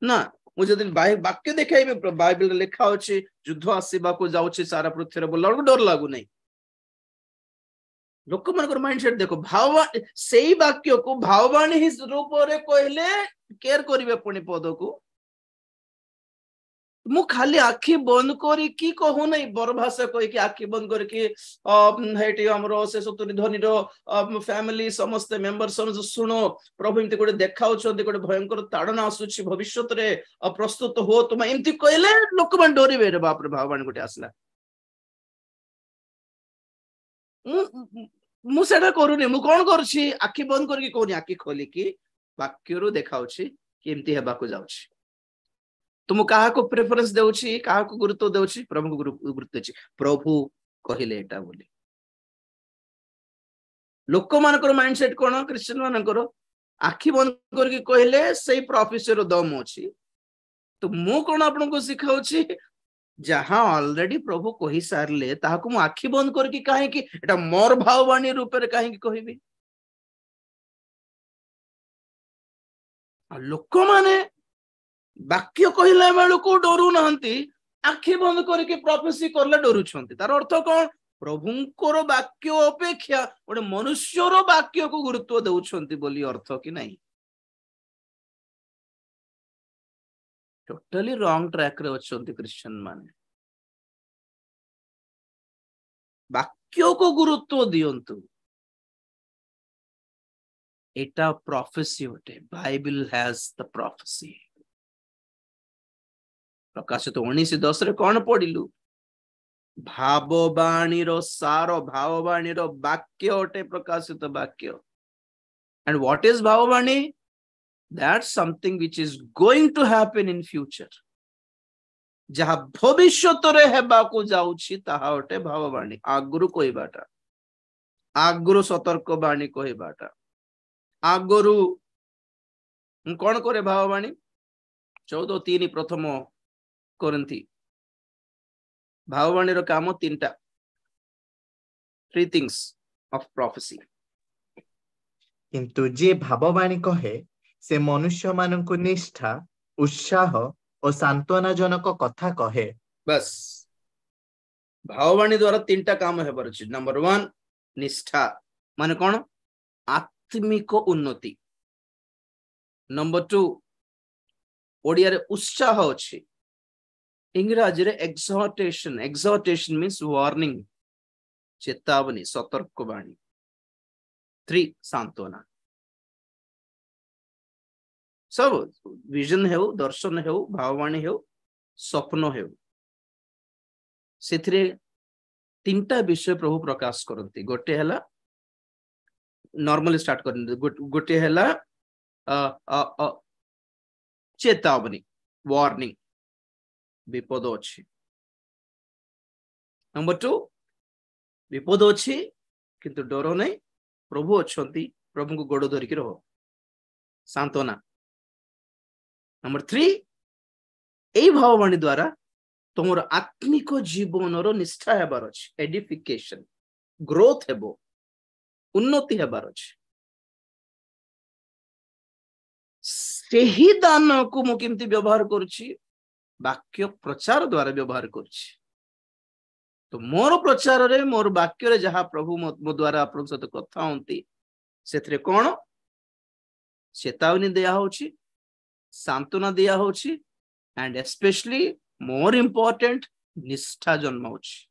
ନା। ମୁଁ ଯଦି ବାକ୍ୟ ଦେଖାଇବି, ବାଇବେଲରେ ଲେଖା ଅଛି ଯୁଦ୍ଧ ଆସିବାକୁ ଯାଉଛି ସାରା ପୃଥିବୀରେ ବୋଲା ବେଳକୁ ଡର ଲାଗୁନାହିଁ। ଲୋକମାନଙ୍କର ମାଇଣ୍ଡ ସେଟ୍ ଦେଖ, ସେଇ ବାକ୍ୟକୁ ଭାବବାଣୀ ରୂପରେ କହିଲେ କେୟାର କରିବେ ପୁଣି ପଦକୁ। ମୁଁ ଖାଲି ଆଖି ବନ୍ଦ କରିକି କହୁନାହିଁ, ବରଭାଷା କହିକି ଆଖି ବନ୍ଦ କରିକି ହେଇଠି ଆମର ସେ ସତୁରି ଧନୀର ଫ୍ୟାମିଲି ସମସ୍ତେ ମେମ୍ବର ସମସ୍ତେ ଶୁଣ, ପ୍ରଭୁ ଏମିତି ଗୋଟେ ଦେଖାଉଛନ୍ତି, ଗୋଟେ ଭୟଙ୍କର ତାଡନା ଆସୁଛି ଭବିଷ୍ୟତରେ, ପ୍ରସ୍ତୁତ ହୁଅ ତୁମେ, ଏମିତି କହିଲେ ଲୋକମାନେ ଡରିବେ, ରେ ବାପରେ ଭାବବାଣୀ ଗୋଟେ ଆସିଲା। ମୁଁ ସେଟା କରୁନି। ମୁଁ କଣ କରୁଛି? ଆଖି ବନ୍ଦ କରିକି କହୁନି, ଆଖି ଖୋଲିକି ବାକ୍ୟରୁ ଦେଖାଉଛି କେମିତି ହେବାକୁ ଯାଉଛି। ତୁମ କାହାକୁ ପ୍ରେଫରେନ୍ସ ଦେଉଛି, କାହାକୁ ଗୁରୁତ୍ୱ ଦେଉଛି? ପ୍ରଭୁଙ୍କୁ ଗୁରୁତ୍ୱ ଦେଉଛି। ପ୍ରଭୁ କହିଲେ ଏଟା ବୋଲି। ଲୋକମାନଙ୍କର ମାଇଣ୍ଡ ସେଟ୍ କଣ? ଖ୍ରୀଷ୍ଟିଆନ ମାନଙ୍କର ଆଖି ବନ୍ଦ କରିକି କହିଲେ ସେଇ ପ୍ରଫେସର ଦମ ଅଛି। ତ ମୁଁ କଣ ଆପଣଙ୍କୁ ଶିଖାଉଛି? ଯାହା ଅଲରେଡି ପ୍ରଭୁ କହି ସାରିଲେ ତାହାକୁ ମୁଁ ଆଖି ବନ୍ଦ କରିକି କାହିଁକି ଏଟା ମୋର ଭାବବାଣୀ ରୂପରେ କାହିଁକି କହିବି? ଲୋକମାନେ ବାକ୍ୟ କହିଲା ବେଳକୁ ଡରୁନାହାନ୍ତି, ଆଖି ବନ୍ଦ କରିକି ପ୍ରଫେସି କଲେ ଡରୁଛନ୍ତି। ତାର ଅର୍ଥ କଣ? ପ୍ରଭୁଙ୍କର ବାକ୍ୟ ଅପେକ୍ଷା ଗୋଟେ ମନୁଷ୍ୟର ବାକ୍ୟକୁ ଗୁରୁତ୍ୱ ଦେଉଛନ୍ତି ବୋଲି ଅର୍ଥ କି ନାହିଁ? ଟୋଟାଲି ରଙ୍ଗ ଟ୍ରାକରେ ଅଛନ୍ତି ଖ୍ରୀଷ୍ଟିଆନ ମାନେ। ବାକ୍ୟକୁ ଗୁରୁତ୍ୱ ଦିଅନ୍ତୁ। ଏଟା ପ୍ରଫେସି ଅଟେ। ବାଇବେଲ ହ୍ୟାଜ ଦ ପ୍ରଫେସି। ପ୍ରକାଶିତ 19:10 କଣ ପଢିଲୁ? ଭାବବାଣୀର ସାର, ଭାବବାଣୀର ବାକ୍ୟ ଅଟେ ପ୍ରକାଶିତ ବାକ୍ୟ। And what is ଭାବବାଣୀ? That's something which is going to happen in future. ଯାହା ଭବିଷ୍ୟତରେ ହେବାକୁ ଯାଉଛି ତାହା ଅଟେ ଭାବବାଣୀ। ଆଗରୁ କହିବାଟା, ଆଗରୁ ସତର୍କ ବାଣୀ କହିବାଟା, ଆଗରୁ କଣ କରେ ଭାବବାଣୀ? 14:3 ପ୍ରଥମ କରନ୍ତି। ଭାବବାଣୀର କାମ ତିନିଟା, 3 things of prophecy. କିନ୍ତୁ ଯିଏ ଭାବବାଣୀ କହେ ସେ ମନୁଷ୍ୟମାନଙ୍କୁ ନିଷ୍ଠା, ଉତ୍ସାହ ଓ ସାନ୍ତ୍ୱନାଜନକ କଥା କହେ। ବସ୍, ଭାବବାଣୀ ଦ୍ୱାରା ତିନିଟା କାମ ହେବାର ଅଛି। ନମ୍ବର 1 ନିଷ୍ଠା, ମାନେ କଣ? ଆତ୍ମିକ ଉନ୍ନତି। ନମ୍ବର 2 ଓଡ଼ିଆରେ ଉତ୍ସାହ ଅଛି, ଇଂରାଜୀରେ exhortation. Exhortation means warning, ଚେତାବନୀ, ସତର୍କ ବାଣୀ। 3 ସାନ୍ତ୍ୱନା। ସବୁ vision ହେଉ, ଦର୍ଶନ ହେଉ, ଭାବବାଣୀ ହେଉ, ସ୍ୱପ୍ନ ହେଉ, ସେଥିରେ ତିନିଟା ବିଷୟ ପ୍ରଭୁ ପ୍ରକାଶ କରନ୍ତି। ଗୋଟେ ହେଲା ନର୍ମାଲି ଷ୍ଟାର୍ଟ କରନ୍ତି, ଗୋଟେ ହେଲା ଚେତାବନୀ, ୱାର୍ନିଂ, ବିପଦ ଅଛି। ନମ୍ବର 2 ବିପଦ ଅଛି କିନ୍ତୁ ଡର ନାହିଁ, ପ୍ରଭୁ ଅଛନ୍ତି, ପ୍ରଭୁଙ୍କୁ ଗୋଡ଼ ଧରିକି ରହ, ସାନ୍ତ୍ୱନା। ନମ୍ବର 3 ଏଇ ଭାବବାଣୀ ଦ୍ୱାରା तुम आत्मिक जीवन निष्ठा हेबार अछि, एडिफिकेशन ग्रोथ हेबो, उन्नति हेबार अछि। सेही दान को मु केमती व्यवहार करुछि, वाक्य प्रचार द्वारा व्यवहार करुछि। तो मोर प्रचार रे मोर वाक्य रे जहा प्रभु मो द्वारा आपन सहित कथा होंती सेथरे कोन चेतावनी दिया होछि, सांत्वना दिया होछि, एंड एस्पेशली मोर इंपोर्टेंट निष्ठा जन्म होछि।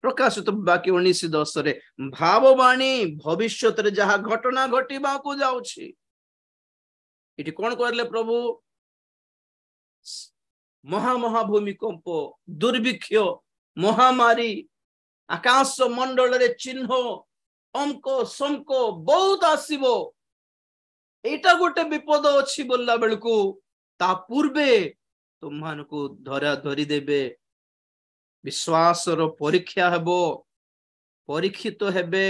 प्रकाशित वाक्य 19:10 रे भाववाणी भविष्यत रे जहा घटना घटिबा को जाउछि। इटी कोन करले प्रभु? महामहाभूमिकंप, दुर्भिक्ष, महामारी, आकाश मंडल रे चिन्ह अंक संक बहुत आसीबो। एटा गोटे विपद अछि बोलला बेलकू ता पूर्वे तुमन को धरा धरी देबे, विश्वास रो परीक्षा हेबो, परीक्षित हेबे,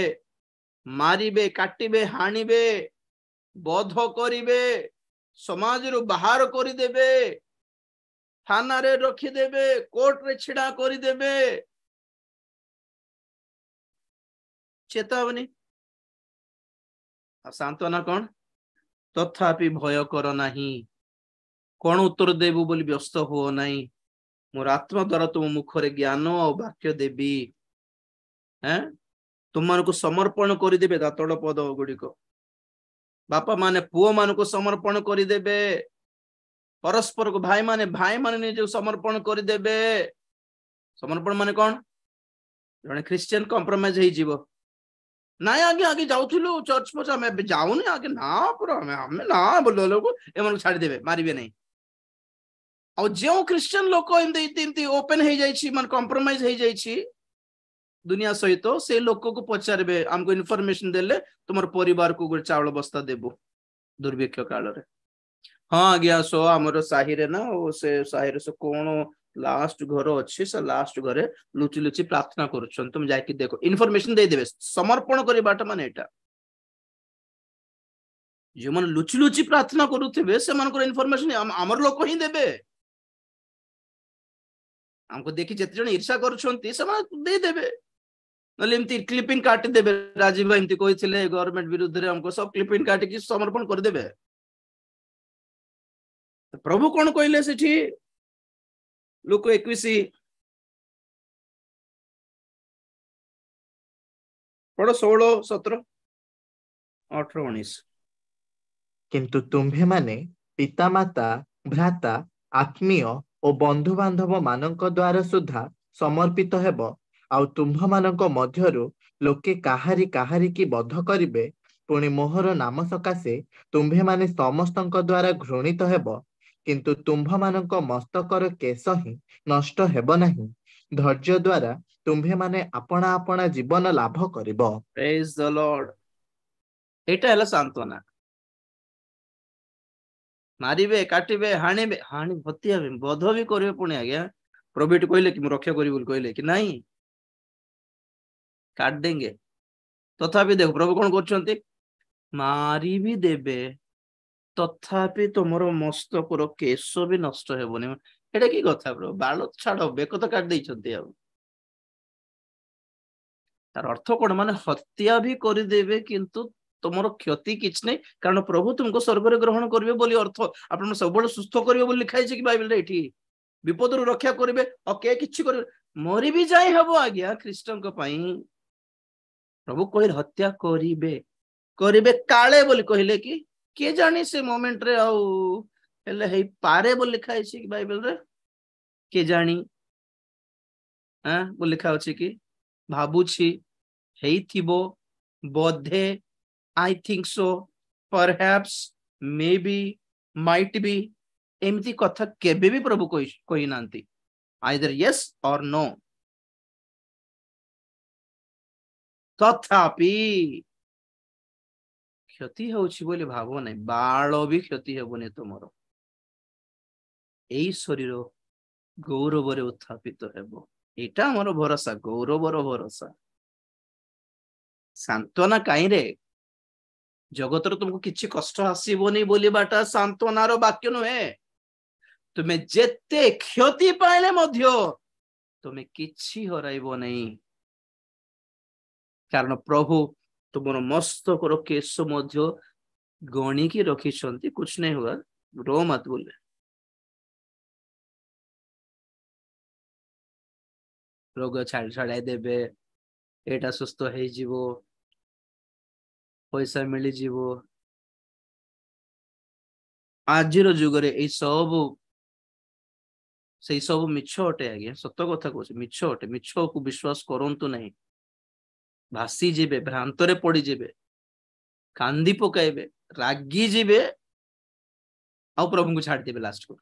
मारिबे, काटिबे, हानिबे, बध करिबे, समाज रो बाहर करि देबे, थाना रे रखी देबे, कोर्ट रे छिड़ा करि देबे। चेतावनी सांत्वना कौन? तथापि भय कर नाही, कौन उत्तर देबु बोली व्यस्त हुओ नहीं, मोर आत्मा द्वारा तुम मुखरे ज्ञान और वाक्य देवी। हैं तुम मान को समर्पण कर देबे दातड़ पद गुड़िक, बापा माने पुओ मान को समर्पण कर देबे, परस्पर को भाई माने निज समर्पण कर देबे। समर्पण माने कौन? जने क्रिश्चियन कॉम्प्रोमाइज हो जीवो नाय आगे आगे जाउथिलु चर्च पर हमें जाउनी आगे ना पूरा हमें ना बोलो लोग एमन छाड़ी देबे, मारिबे नहीं। और जो क्रिश्चियन लोक एमती ओपन हो जाइछि, मान कॉम्प्रोमाइज हो जाइछि दुनिया सहित, से लोक को पचारबे हमको इन्फॉर्मेशन देले तुमर परिवार को गोटे चावल बस्ता देबो दुर्भिक्ष काल रे। हाँ आज्ञा सो हमर साही रे ना ओ से साही रे से कोन लास्ट घर अच्छी, से लास्ट घरे लुचि लुचि प्रार्थना करुछन, तुम जाके देखो, इन्फॉर्मेशन दे देबे। समर्पण करिबाट माने एटा जो मन लुचि लुचि प्रार्थना करुथिबे से मानकर इन्फॉर्मेशन हमर लोक ही देबे। हमको देखि जेते जण ईर्षा करुछंती से माने दे देबे, नले एमती क्लिपिंग काट देबे। राजीव भाई एमती कहिथिले गवर्नमेंट विरुद्ध रे हमको सब क्लिपिंग काट के समर्पण कर देबे। प्रभु कौन कहले सेठी? लोक 21 पढ़ो 16 17 18 19। किंतु तुम्भे माने पितामाता भ्राता आत्मीय और बंधु बांधव मानक द्वारा सुधा समर्पित हेब, आउ तुम्भ मानक मध्यरु लोके काहारी काहारी की बध करिबे, पुणी मोहर नाम सकाशे तुम्भे माने समस्तक द्वारा घृणित हेब, किंतु तुम्भ मानक मस्तकर केश ही नष्ट हेब नाही। धैर्य द्वारा तुम्भे माने अपना अपना जीवन लाभ करिबो। Praise the Lord. एटा हला सांत्वना। मारिबे, काटिबे, हानिबे, हानि हत्या भी बध भी करिवे, पुणी आज्ञा प्रभु कहले कि रक्षा करी बोल कहले कि नहीं, काट देंगे। तथापि देखो प्रभु कौन करछंती? मारी भी देबे तथापि तुमर मस्तकर केश भी नष्ट हेबनी। एटा की कथा प्रभु? बाल छाड़ बेक तो काट देइछंती। आ तार अर्थ कौन? माने हत्या भी कर देबे किंतु तुमर क्षति किछ नहीं, कारण प्रभु तुमको स्वर्ग रे ग्रहण करिवे बोली अर्थ। आपण सब सुस्थ करिवे बोली लिखा है कि बाइबल रे, एठी विपद रु रक्षा करिवे और के किछ करिवे मरी भी जाय हबो आज्ञा ख्रीष्टन को पई। प्रभु कहले हत्या करिवे करिवे काले बोली कहले कि के जानी से मोमेंट रे आउ हेले हे पारे बोली लिखा है कि बाइबल रे, के जानी हां बोली लिखा अछि कि भाबुछि हेइथिबो बोधे, I think so, perhaps, may be, might be, एमती कथा केबे भी प्रभु कहि नांती, आइदर यस और नो। तथापि क्षति होछि बोली भाबो नहीं, बाल भी क्षति हेबोनी तुमरो, एई शरीर गौरव रे उत्थापित हेबो। एटा हमर भरोसा, गौरवर भरोसा। सांत्वना काई रे? जगत तुमको किसी कष्ट आसबनी बोलवाटा सांत्वनार वाक्य नुहे। तुम्हें जेते क्षति पाइले मध्य तुम्हें किछि हराइबो नहीं, कारण प्रभु तुमर मस्तक केश मध्य गणिकी रखी। कुछ नहीं हुआ, रो मत बोले। रोग छाड़ देबे, एटा सुस्थ हो जीवो, पैसा मिली जीवो। आजिर जुगरे ए सब से सब मिछ अटे आज्ञा, सत कथा कहूँ मिछ अटे। मिछ को विश्वास करंतु नहीं, भासी जीवे, भ्रांतरे पड़ी जीवे, कांदी पकाइबे, रागी जीवे, आ प्रभु को छाड़ देबे लास्ट को।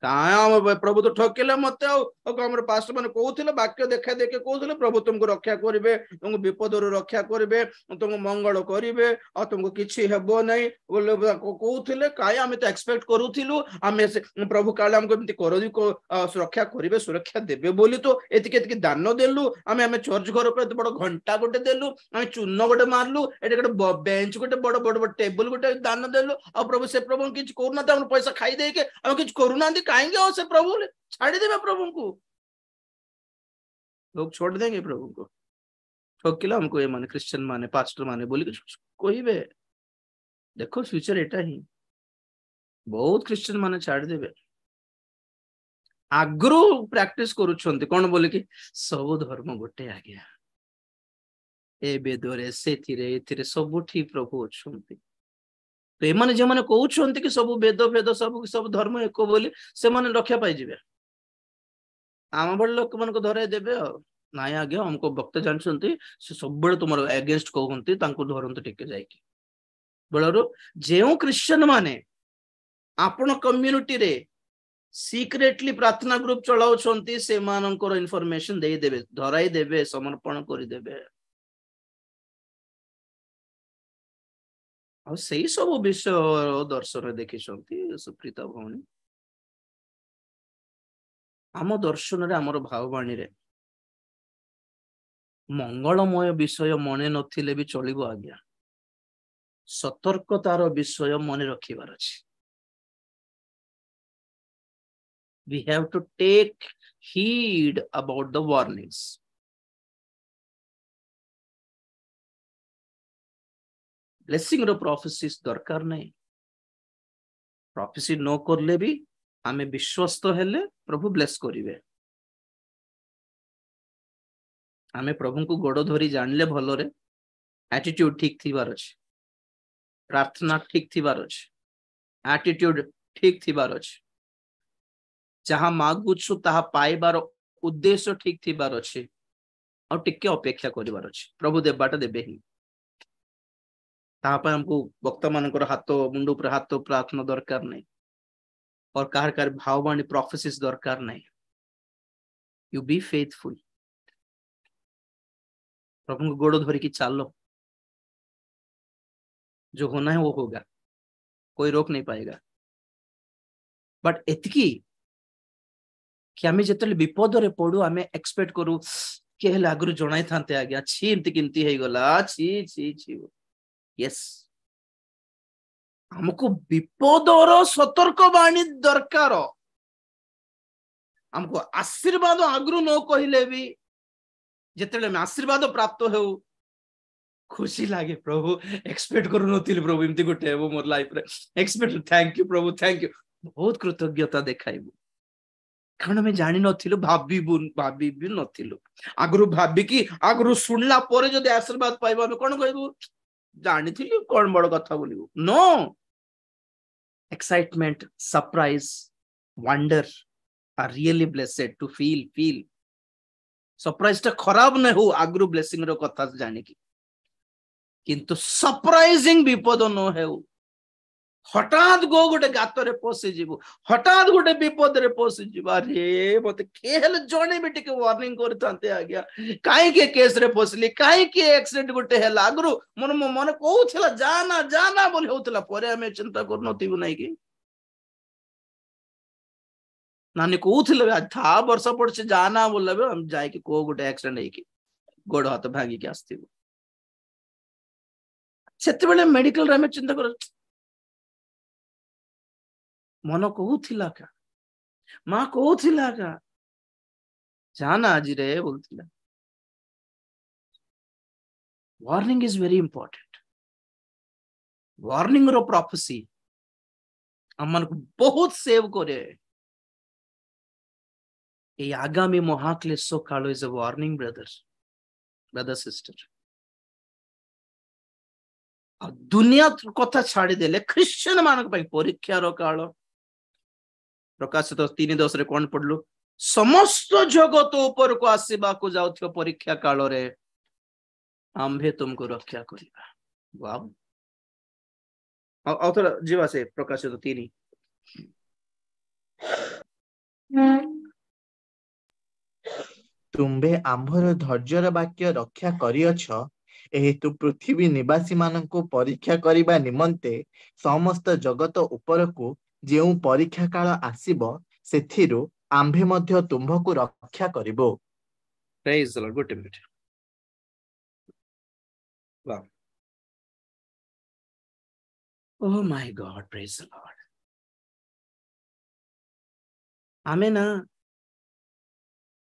प्रभु तो ठकिले मत पास्टर मैंने कहते वाक्य देखा देखे कहते प्रभु तुमको रक्षा करेंगे, तुमको विपद रक्षा करेंगे, तुमको मंगल करेंगे और तुमको किसी हेब नहीं कहते। कहीं आम तो एक्सपेक्ट करूँ आम प्रभु काले आमको रक्षा करेंगे, सुरक्षा देवे बोली तो एति दान देलु। आम आम चर्च घर पर बड़ घंटा गोटे देलु, आम चून गोटे मारलु, ये गोटे बेंच गोटे बड़ बड़ टेबल गोटे दान देलु। आ प्रभु से प्रभु किसी करूना, पैसा खाई देके आम किसी करूना, कहेंगे और से प्रभु छाड़ी देवे। प्रभु को लोग छोड़ देंगे, प्रभु को ठकिला हमको ये माने क्रिश्चियन माने पास्टर माने बोली कहिबे। देखो फ्यूचर एटा ही बहुत क्रिश्चियन माने छाड़ देवे। आगरू प्रैक्टिस करूछंती कोन बोले कि सब धर्म गोटे आज्ञा, ए बेदरे सेथिरे एथिरे सब ठीक प्रभु अछंती। तो एमाने जे माने कहउछंती कि सब वेद वेद सब धर्म एक बोली, से माने रक्षा पाई जिवे। आम बड़ लोक मन को धरे देबे नाई आज्ञा हमको भक्त जानछंती से सब बड़े तुमर अगेंस्ट कहउंती, तांको धरंत टिके जाईकी बेलरो। जेउ क्रिश्चियन माने आपण कम्युनिटी रे सीक्रेटली प्रार्थना ग्रुप चलाउछंती, से मानकर इन्फॉर्मेशन दे देबे, धराई देबे, समर्पण करि देबे। और सही सब विषय दर्शन देखी सुप्रीता भौणी आम दर्शन रे आमर भाववाणी रे मंगलमय विषय मने नथिले भी चलिबो आज्ञा, सतर्कतार विषय मने रखिबार अछि। We have to take heed about the warnings. Blessing रो प्रोफेसीज दरकार नहीं, प्रोफेसी नो करले भी आमे विश्वस्त हेले प्रभु ब्लेस करिवे। आमे प्रभु को गोड़ धरी जानले भलरे, एटीट्यूड ठीक थिबार अछि, प्रार्थना ठीक थिबार अछि, एटीट्यूड ठीक थिबार अछि, जहां मागुछु ताहा पाइबार उद्देश्य ठीक थिबार अछि, और टिके अपेक्षा करिबार अछि। प्रभु देबाटा देबे ही। हमको वक्ता मानकर हाथ मुंड पर हाथ प्रार्थना दरकार नहीं, और कहार भाववाणी प्रोफेसिस दरकार नहीं। यू बी फेथफुल, प्रभु को गोड़ धरी की चालो, जो होना है वो होगा, कोई रोक नहीं पाएगा। बट एतकी कि आमे जेतले विपद रे पड़ू आमे एक्सपेक्ट करू के हेले आगु जणाई थांते आज्ञा छी एमती केमती हे गला छी छी छी। यस, हमको विपदर सतर्क बाणी दरकार। हमको आशीर्वाद आगु न कहले भी जिते आशीर्वाद प्राप्त हो खुशी लगे। प्रभु एक्सपेक्ट करू नथिल, प्रभु एमती गोटे हेबो मोर लाइफ रे, expect. Thank you Prabhu, thank you. बहुत कृतज्ञता देखाइबु, कारण आम जानी नथिलु, भाभी भी नथिलु। आगु भाभी कि आगु सुनला परे जदि आशीर्वाद पाइबा कोन कहबु, जानी थिलु कोन बड़ कथा बोलिबु। No, excitement, surprise, wonder are really blessed to feel. Surprise टा खराब न हो आगु ब्लेसिंग रो कथा जाने की, किंतु सरप्राइजिंग विपद न हो। हठात गो गोटे गातरे पशि जीवु, हठात गोटे विपद रे पशि जीवु। अरे मते केहले जणे भी टिके वार्निंग करथांते आज्ञा, काहे के केस रे फसली, काहे के एक्सीडेंट गोटे हैला। आगु मन कहउथला जाना जाना बोली होतला, परे हमें चिंता कर नथिबु नाही की। नानी कहउथले था वर्षा पड़ছে जाना बोलबे, हम जाय के को गोटे एक्सीडेंट है की गोड़ हाथ भांगी के आस्थिबु। ସେତେବେଳେ ମେଡିକାଲ ଆମେ ଚିନ୍ତା କର ମନ କହୁଥିଲା କା ମା କହୁଥିଲା କା ଜାନା ଆଜି ରେ ବୋଲଥିଲା। Warning is very important. Warning रो प्रोफेसी हमन को बहुत सेव करे। ये आगामी महाक्लेश काल is a warning brother sister. दुनिया कथा छाड़ी देले क्रिश्चियन मानक पई परीक्षा रो काल। प्रकाशित 3:10 रे कोन पढलु समस्त जगत ऊपर को आसीबा को जाउथियो परीक्षा काल रे आम्भे तुमको रक्षा करिबा। वाव औथर जीवा से प्रकाशित 3 तुम्भे आम्भर धैर्यर वाक्य रक्षा करियछ एहेतु पृथ्वी निवासी माननको परीक्षा करिबा निमंते समस्त जगत उपरको जेउ परीक्षा काल आसीबो सेथिरु आम्भे मध्य तुम्भको रक्षा करिबो। Praise the lord. Good minute. Wow oh my God praise the Lord. आमे ना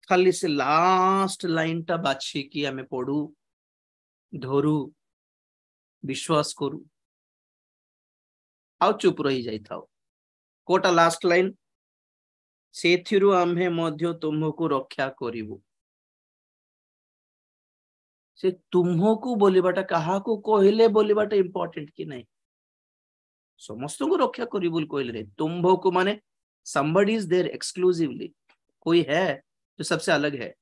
खाली से लास्ट लाइन टा बाछी कि आमे पढू धरू विश्वास करू आउ चुप रही जाई थाओ। कोटा लास्ट लाइन सेथिरु आम्हे मध्य तुमको रक्षा करिवो। से तुमको बोलिबाटा कहा को कहले बोलिबाटा इंपॉर्टेंट कि नहीं? समस्त को रक्षा करिवो कहले रे। तुमको माने somebody is there exclusively, कोई है जो सबसे अलग है।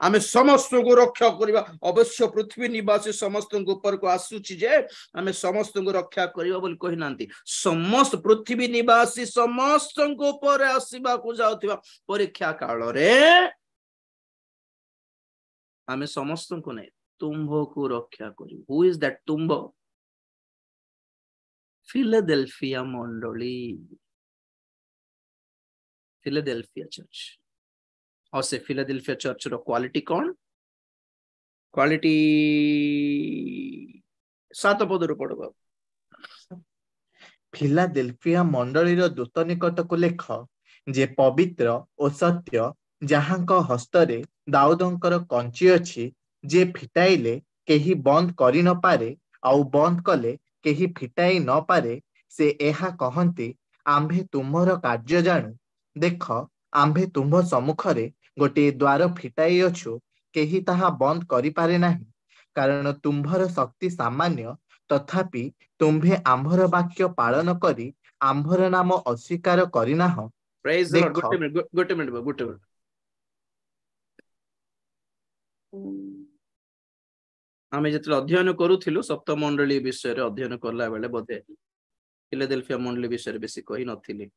आमे समस्त को रक्षा करिबा अवश्य पृथ्वी निवासी समस्त ऊपर को आसुची जे आमे समस्त को रक्षा करिबा बोल कहि नांती। समस्त पृथ्वी निवासी समस्त को ऊपर आसीबा को जाउथिबा परीक्षा काल रे आमे समस्त को नै तुंभो को रक्षा करिबो। हु इज दैट तुंभो? फिलाडेल्फिया मंडली, फिलाडेल्फिया चर्च। और से फिलाडेल्फिया चर्च रो क्वालिटी कौन? क्वालिटी 7 पद रो पढबा। फिलाडेल्फिया मंडलीर दूत निकटको लेख जे पवित्र ओ सत्य जहांक हस्तरे दाऊदंकर कंची अछि जे फिटाइले केही बंद करि न पारे आउ बंद कले केही फिटाई न पारे से एहा कहंती आम्भे तुमर कार्य जानु देख आम्भे तुम सम्मुखरे गोटे द्वार फिटाई अछु केही ताहा बंद करि पारे नाही कारण तुम्भर शक्ति सामान्य तथापि तुम्भे आम्भर वाक्य पालन करी आम्भर नाम अस्वीकार करिनाह। Praise the lord. Good minute. आमे जेतले अध्ययन करूथिलु सप्तम मंडली विषय रे अध्ययन करला बेले बोधे फिलाडेल्फिया मंडली विषय रे बेसी कहि नथिली।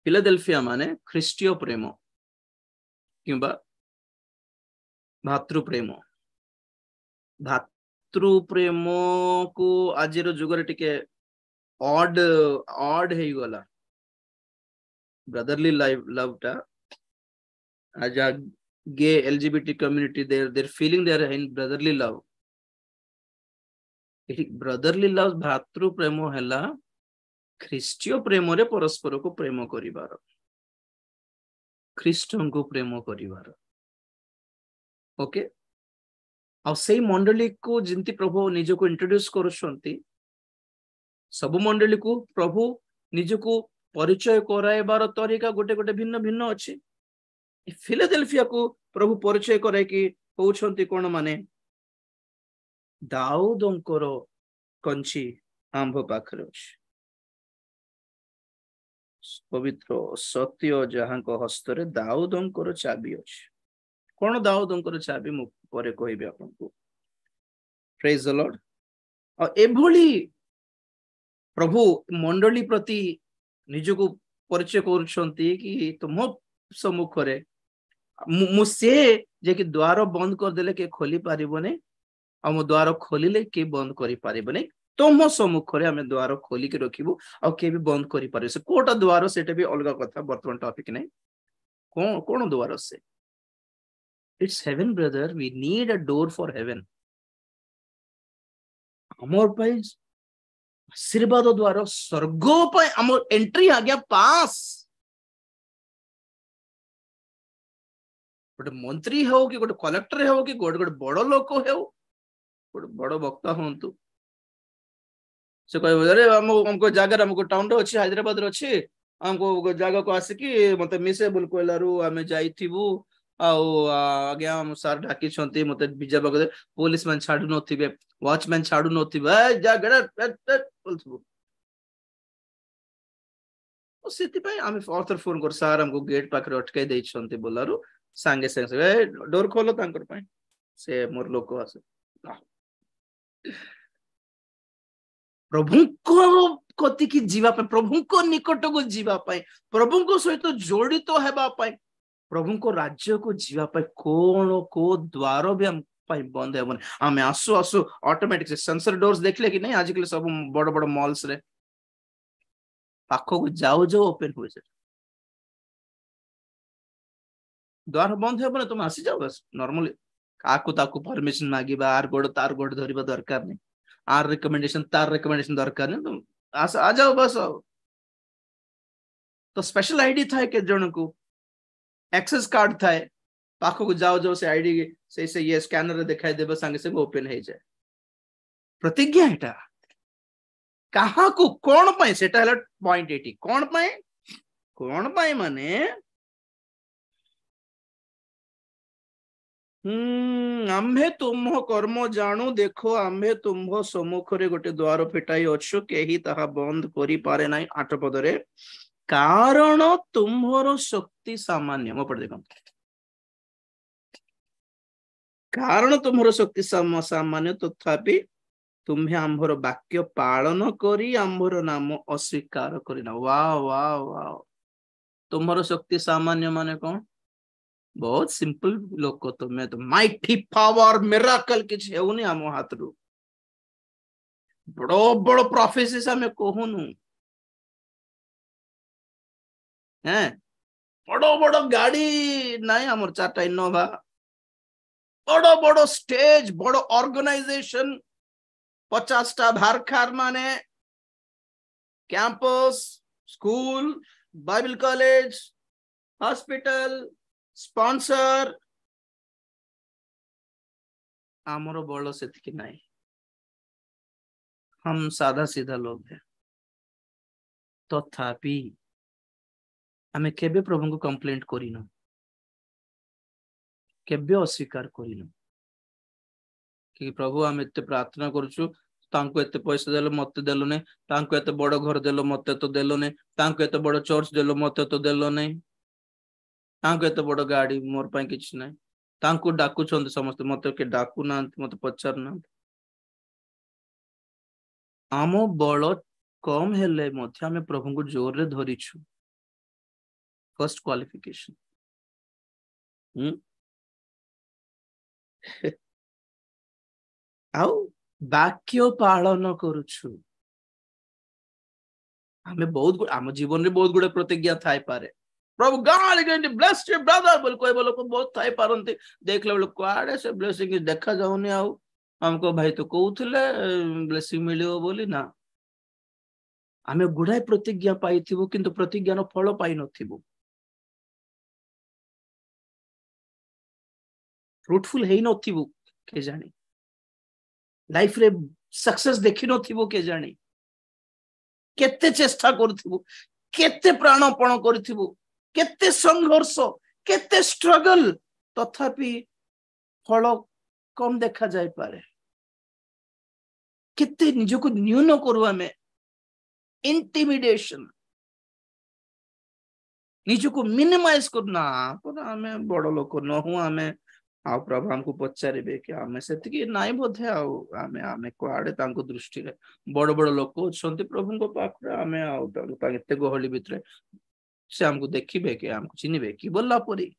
फिलाडेल्फिया माने ख्रीष्टीय प्रेम किंबा भातृ प्रेम। भातृ प्रेम को आजिर जुगरे टिके ऑड हे गला। ब्रदरली लव टा as a gay LGBT community they're feeling they are in brotherly love. Brotherly love भातृ प्रेम हैला ख्रीष्टीय प्रेम रे परस्पर को प्रेम करिवार, ख्रीष्टन को प्रेम करिवार। ओके आ सेही मंडली को जिंती प्रभु निज को इंट्रोड्यूस करूछंती सब मंडली को प्रभु निज को परिचय कराइबार तरीका गोटे गोटे भिन्न भिन्न अछि। फिलाडेल्फिया को प्रभु परिचय कराई कि कहउछंती कोन माने दाऊदंकर कंची आंभ पाखरे अछि पवित्र सत्य जहां को हस्तरे दाऊदंकर चाबी अछि। कोन दाऊदंकर चाबी मु परे कहबी आपनको। Praise the Lord. और एभली प्रभु मंडली प्रति निजको परिचय करूछंती कि तुम सम्मुखरे मुसे जे कि द्वार बंद कर देले के खोली पारिबने आ मो द्वार खोलिले के बंद करि पारिबने तुम सम्मुखरे हमें द्वार खोली के रखिबो आ के भी बंद करि पारे। से कोटा द्वार सेटा भी अलग कथा वर्तमान टॉपिक नै। कोन द्वार से It's heaven, brother. We need a door for heaven. हमर पाई आशीर्वाद द्वारा स्वर्ग पाई हमर एंट्री आ गया पास. गोटे मंत्री हो कि गोटे कलेक्टर हो कि गोटे गोटे बड़ लोक हो गोटे बड़ वक्ता हूँ से कह अरे हमको जगह हमको टाउन अच्छी हैदराबाद अच्छी हमको जगह को आसिकी मत मिसेबल कहलू आम जाइबू आज्ञा सार डाकी मत विजा बगे पुलिस मैंने छाड़ू नथिबे वॉचमैन छाड़ू नथिबे ऑथर फोन कर सार हमको गेट पाखे अटकाई देइछन्ते बोलारू सांगे सांगे डोर खोलो तांकर पाई से मोर लोक आसे प्रभुको कतिकी जीवा पाई प्रभुको निकट को जीवा पाई प्रभुको सहित जोड़ित हेबा पाई प्रभुको राज्य को जीवा पाई कोन को द्वार भी हम पाई बंद हेबन. आमे आसु आसु ऑटोमेटिक सेंसर डोर्स देखले कि नहीं आजकल सब बड़ बड़ मॉल्स रे पाखो को जाओ जो ओपन हुए से द्वार बंद हेबन तुम आसी जाओ बस नॉर्मली काकू ताकू परमिशन मागिबा आर गोड़ तार गोड़ धरिबा दरकार नहीं आर रिकमेंडेशन तार रिकमेंडेशन दरकार नहीं तुम आ जाओ बस. तो स्पेशल आईडी था के जन को एक्सेस कार्ड था पाखो को जाओ जो से आईडी से ये स्कैनर दिखाई देबा संगे से ओपन हो जाए. प्रतिज्ञा एटा कहा को कोन पाई सेटा हला पॉइंट 80 कोन पाई माने आम्भे तुम कर्म जानू देखो आम्भे तुम सम्मुख रे गोटे द्वार फिटाई अच्छु केही ताहा बंद करि पारे नाही. 8 पदरे कारण तुम्हारो शक्ति सामान्य मो पढ़ देखो कारण तुम्हारो शक्ति सामान्य तथापि तुम्हें आम्भर वाक्य पालन करी आम्भर नाम अस्वीकार करिना. वाह वाह वाह तुम्हारो शक्ति सामान्य माने कौन बहुत सिंपल लोक तुम्हें तो माइटी पावर मिराकल किछ हेउनी आम हाथ रु बड़ो बड़ो प्रोफेसिस हमें कहूनु हैं बड़ो बड़ो गाड़ी नहीं हमर 4टा इनोवा बड़ो बड़ो स्टेज बड़ो ऑर्गेनाइजेशन 50टा भारखार माने campus school Bible college hospital sponsor आमर बल से नहीं हम साधा सीधा लोग हैं तथापि आमे केबे प्रभु को कंप्लेंट करिनो केबे अस्वीकार करिनो कि प्रभु आम एते प्रार्थना करूछु तांको एते पैसा देलो मते देलो नै तांको एते बड़ घर देलो मते तो देलो नै तांको एते बड़ चर्च देलो मते तो देलो नै तांको एते बड़ गाड़ी मोर पई किछ नै तांको डाकू छंद समस्त मते के डाकू ना मते पचार ना आमो बड़ कम हेले मथे आमे प्रभु को जोर रे धरिछु फर्स्ट क्वालिफिकेशन आउ वाक्य पालन करूछु हमें बहुत आम जीवन रे बहुत गुडे प्रतिज्ञा थाई पारे प्रभु God is going to bless your brother बोल कोई बोलो को बहुत थाई पारंती देख ले कुआडे से ब्लेसिंग देखा जाउनी आउ हमको भाई तो कहउथले ब्लेसिंग मिलियो बोली ना आमे गुडाय प्रतिज्ञा पाइथिबो किंतु प्रतिज्ञानो फल पाइ नथिबो फ्रूटफुल है नथिबो के जानी लाइफ रे सक्सेस देखि नथिबो के जानी केते चेष्टा करथिबो केते प्राणपण करथिबो केते संघर्ष केते स्ट्रगल तथापि फल कम देखा जाय पारे केते निजको न्यून करू आमे इंटिमिडेशन निजको मिनिमाइज करना पर आमे बड़ लोक न हूं आमे आ प्रभु हमको पचारे कि आमे सेतिकी नाई बोधे आमे आमे कुआडे तांको दृष्टि रे बड़ बड़ लोक छंती प्रभु को पाखरे आमे आ एते गहली भितरे से हमको देखिबे कि हमको चिनिबे कि बोलला परी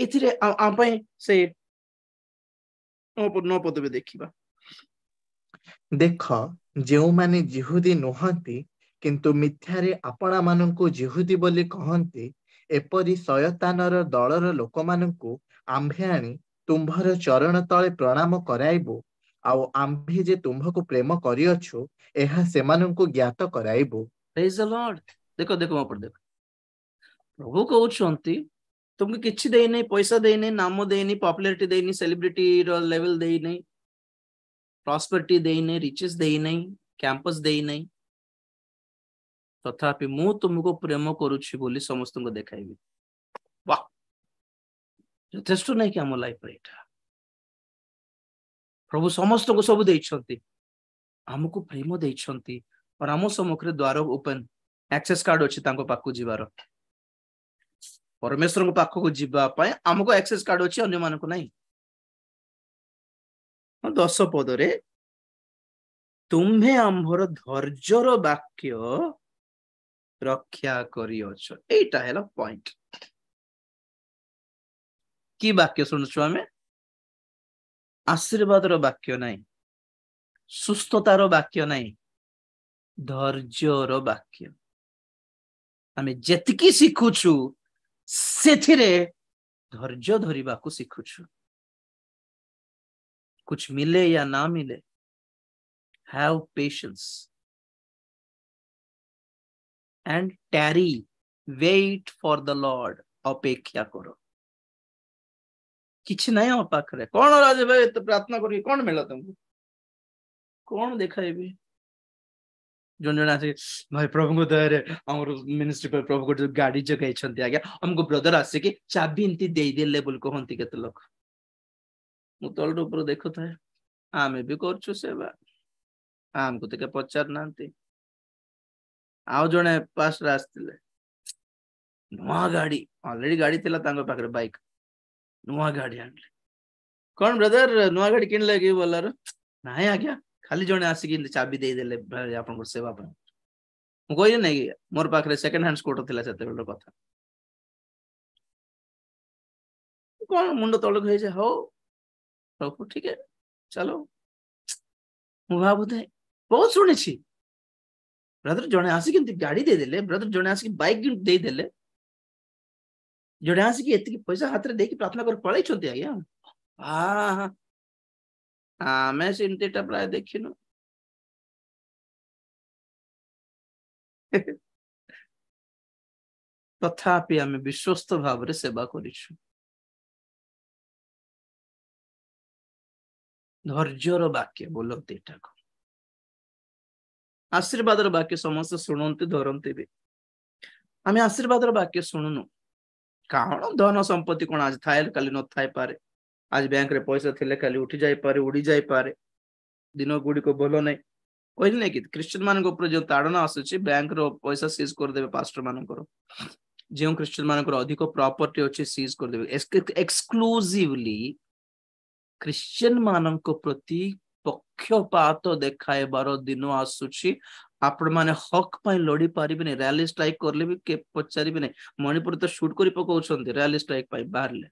एथिरे आ पई से न पदबे देखिबा देख जो माने जिहुदी नुहंती किंतु मिथ्यारे आपणा माननको जिहुदी बोली कहंती ଏପରି ଶୟତାନର ଦଳର ଲୋକମାନଙ୍କୁ ଆମ୍ଭେ ଆଣି ତୁମ୍ଭର ଚରଣ ତଳେ ପ୍ରଣାମ କରାଇବୁ, ଆଉ ଆମ୍ଭେ ଯେ ତୁମ୍ଭକୁ ପ୍ରେମ କରିଅଛୁ ଏହା ସେମାନଙ୍କୁ ଜ୍ଞାତ କରାଇବୁ। Praise the Lord। ଦେଖ ଦେଖ ମୋ ଉପରେ ଦେଖ, ପ୍ରଭୁ କହୁଛନ୍ତି ତୁମକୁ କିଛି ଦେଇନି, ପଇସା ଦେଇନି, ନାମ ଦେଇନି, ପପୁଲାରିଟି ଦେଇନି, ସେଲିବ୍ରିଟି ର ଲେଭେଲ ଦେଇନି, ପ୍ରସ୍ପରିଟି ଦେଇନି, ରିଚେସ୍ ଦେଇନି, କ୍ୟାମ୍ପସ ଦେଇନି, ତଥାପି ମୁଁ ତୁମକୁ ପ୍ରେମ କରୁଛି ବୋଲି ସମସ୍ତଙ୍କୁ ଦେଖାଇବି। ବାଃ, ଯଥେଷ୍ଟ ନାଇଁ କି ଆମ ଲାଇଫରେ ଏଇଟା? ପ୍ରଭୁ ସମସ୍ତଙ୍କୁ ସବୁ ଦେଇଛନ୍ତି, ଆମକୁ ପ୍ରେମ ଦେଇଛନ୍ତି, ଆମ ସମ୍ମୁଖରେ ଦ୍ୱାର ଓପେନ, ଆକ୍ସେସ କାର୍ଡ ଅଛି ତାଙ୍କ ପାଖକୁ ଯିବାର। ପରମେଶ୍ୱରଙ୍କ ପାଖକୁ ଯିବା ପାଇଁ ଆମକୁ ଆକ୍ସେସ କାର୍ଡ ଅଛି, ଅନ୍ୟମାନଙ୍କୁ ନାହିଁ। 10 ପଦରେ ତୁମ୍ଭେ ଆମ୍ଭର ଧୈର୍ଯ୍ୟର ବାକ୍ୟ ରକ୍ଷା କରିଅଛ, ଏଇଟା ହେଲା ପଏଣ୍ଟ। କି ବାକ୍ୟ ଶୁଣୁଛୁ ଆମେ? ଆଶୀର୍ବାଦର ବାକ୍ୟ ନାହିଁ, ସୁସ୍ଥତାର ବାକ୍ୟ ନାହିଁ, ଧୈର୍ଯ୍ୟର ବାକ୍ୟ। ଆମେ ଯେତିକି ଶିଖୁଛୁ ସେଥିରେ ଧୈର୍ଯ୍ୟ ଧରିବାକୁ ଶିଖୁଛୁ। कुछ मिले या ना मिले, have patience and tarry, wait for the Lord। ଅପେକ୍ଷା କର। କିଛି ନାହିଁ ଆମ ପାଖରେ, କଣ ରାଜ ଭାଇ ଏତେ ପ୍ରାର୍ଥନା କରିକି କଣ ମିଳିଲା ତମକୁ, କଣ ଦେଖାଇବି? ଜଣେ ଜଣେ ଆସି ଭାଇ ପ୍ରଭୁଙ୍କ ଦୟାରେ ଆମର ମିନିଷ୍ଟ୍ରି ପାଇଁ ପ୍ରଭୁ ଗୋଟେ ଗାଡି ଜଗାଇଛନ୍ତି ଆଜ୍ଞା, ଆମକୁ ବ୍ରଦର ଆସିକି ଚାବି ଏମିତି ଦେଇଦେଲେ ବୋଲି କହନ୍ତି କେତେ ଲୋକ। ମୁଁ ତଳରୁ ଉପରୁ ଦେଖୁଥାଏ, ଆମେ ବି କରୁଛୁ ସେବା, ଆମକୁ ଟିକେ ପଚାରୁ ନାହାନ୍ତି। ଆଉ ଜଣେ ପାଷ୍ଟର ଆସିଥିଲେ, ନୂଆ ଗାଡି, ଅଲରେଡି ଗାଡି ଥିଲା ତାଙ୍କ ପାଖରେ, ବାଇକ୍, ନୂଆ ଗାଡି ଆଣିଲେ। କଣ ବ୍ରଦର ନୂଆ ଗାଡି କିଣିଲେ କି ବୋଲାର? ନାଇଁ ଆଜ୍ଞା, ଖାଲି ଜଣେ ଆସିକି ଚାବି ଦେଇଦେଲେ ଆପଣଙ୍କର ସେବା ପାଇଁ। ମୁଁ କହିଲି ନାଇଁ କି ମୋର ପାଖରେ ସେକେଣ୍ଡ ହ୍ୟାଣ୍ଡ ସ୍କୁଟର ଥିଲା ସେତେବେଳର କଥା। କଣ ମୁଣ୍ଡ ତଳକୁ ହେଇଯାଏ, ହଉ ପ୍ରଭୁ ଠିକ ଚାલો। ମୁଁ ଭାବୁଥାଏ ବହୁତ ଶୁଣିଛି, ବ୍ରଦର ଜଣେ ଆସିକି ଏମିତି ଗାଡି ଦେଇଦେଲେ, ବ୍ରଦର ଜଣେ ଆସିକି ବାଇକ୍ ଦେଇଦେଲେ, ଜଣେ ଆସିକି ଏତିକି ପଇସା ହାତରେ ଦେଇକି ପ୍ରାର୍ଥନା କରି ପଳେଇଛନ୍ତି ଆଜ୍ଞା। ଆମେ ସେମିତିଟା ପ୍ରାୟ ଦେଖିନୁ। ତଥାପି ଆମେ ବିଶ୍ୱସ୍ତ ଭାବରେ ସେବା କରିଛୁ। ଧୈର୍ଯ୍ୟର ବାକ୍ୟ ବୋଲନ୍ତି ଏଟାକୁ। ଆଶୀର୍ବାଦର ବାକ୍ୟ ସମସ୍ତେ ଶୁଣନ୍ତି, ଧରନ୍ତି ବି। ଆମେ ଆଶୀର୍ବାଦର ବାକ୍ୟ ଶୁଣୁନୁ। କାରଣ ଧନ ସମ୍ପତ୍ତି କଣ ଆଜି ଥାଏ କାଲି ନଥାଇପାରେ, ଆଜି ବ୍ୟାଙ୍କରେ ପଇସା ଥିଲେ କାଲି ଉଠି ଯାଇପାରେ, ଉଡି ଯାଇପାରେ, ଦିନ ଗୁଡିକ ଭଲ ନାହିଁ। କହିଲି ନାଇଁ କି ଖ୍ରୀଷ୍ଟିଆନ ମାନଙ୍କ ଉପରେ ଯୋଉ ତାଡନା ଆସୁଛି, ବ୍ୟାଙ୍କର ପଇସା ସିଜ୍ କରିଦେବେ ପାଷ୍ଟର ମାନଙ୍କର, ଯେଉଁ ଖ୍ରୀଷ୍ଟିଆନ ମାନଙ୍କର ଅଧିକ ପ୍ରପର୍ଟି ଅଛି ସିଜ୍ କରିଦେବେ। ଏକ୍ସକ୍ଲୁସିଭଲି ଖ୍ରୀଷ୍ଟିଆନ ମାନଙ୍କ ପ୍ରତି ପକ୍ଷପାତ ଦେଖାଇବାର ଦିନ ଆସୁଛି। ଆପଣ ମାନେ ହକ୍ ପାଇଁ ଲଢି ପାରିବେନି, ରାଲି ଷ୍ଟ୍ରାଇକ କରିଲେ ବି କେ ପଚାରିବେନି। ମଣିପୁର ତ ସୁଟ କରି ପକାଉଛନ୍ତି ରାଲି ଷ୍ଟ୍ରାଇକ ପାଇଁ ବାହାରିଲେ।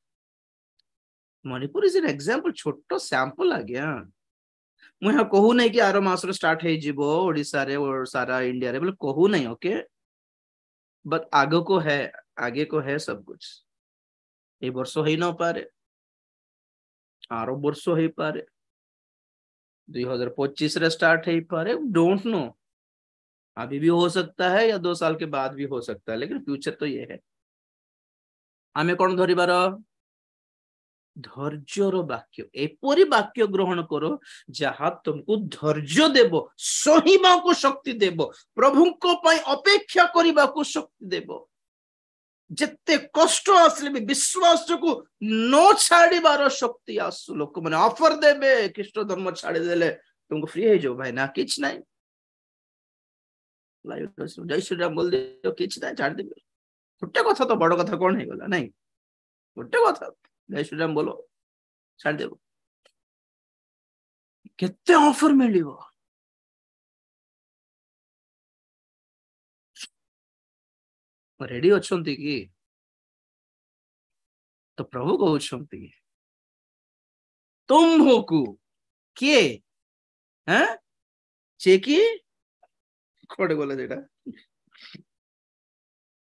ମଣିପୁର ଇଜ ଏନ୍ ଏକ୍ସାମ୍ପଲ, ଛୋଟ ସ୍ୟାମ୍ପଲ ଆଜ୍ଞା। ମୁଁ ଏହା କହୁନାହିଁ କି ଆର ମାସରେ ଷ୍ଟାର୍ଟ ହେଇଯିବ ଓଡିଶାରେ ସାରା ଇଣ୍ଡିଆରେ ବୋଲେ କହୁନାହିଁ, ଓକେ, ବଟ୍ ଆଗକୁ है, आगे को है सब कुछ। ଏ ବର୍ଷ ହେଇ ନ ପାରେ, ଆର ବର୍ଷ ହେଇପାରେ, 2025 रे स्टार्ट ହେଇପାରେ, डोंट नो, अभी भी हो सकता है या 2 साल के बाद भी हो सकता है, लेकिन फ्यूचर तो ये है। आमे कौन धरिबार? धैर्यर वाक्य। एपरी वाक्य ग्रहण करो जहाँ तुमको धैर्य देव, सहिबा को शक्ति देव, प्रभु को पाई अपेक्षा करिबा को शक्ति देव। जिते कष्ट आसले भी विश्वास को न छाड़ीबार शक्ति आसु। लोक मैंने ऑफर देबे ख्रीष्ट धर्म छाड़ी देले तुमको फ्री है जो भाई ना किछ नहीं, जय श्री राम बोल दे किछ नहीं छाड़ देबे। गोटे कथा तो बड़ कथा कौन है गला नहीं, गोटे कथा जय श्री राम बोलो छाड़ देबो, केते ऑफर मिलिबो। रेडी अछंती की? तो प्रभु कहउछंती तुम्भको किए हैं चेकी कोडे बोले जेटा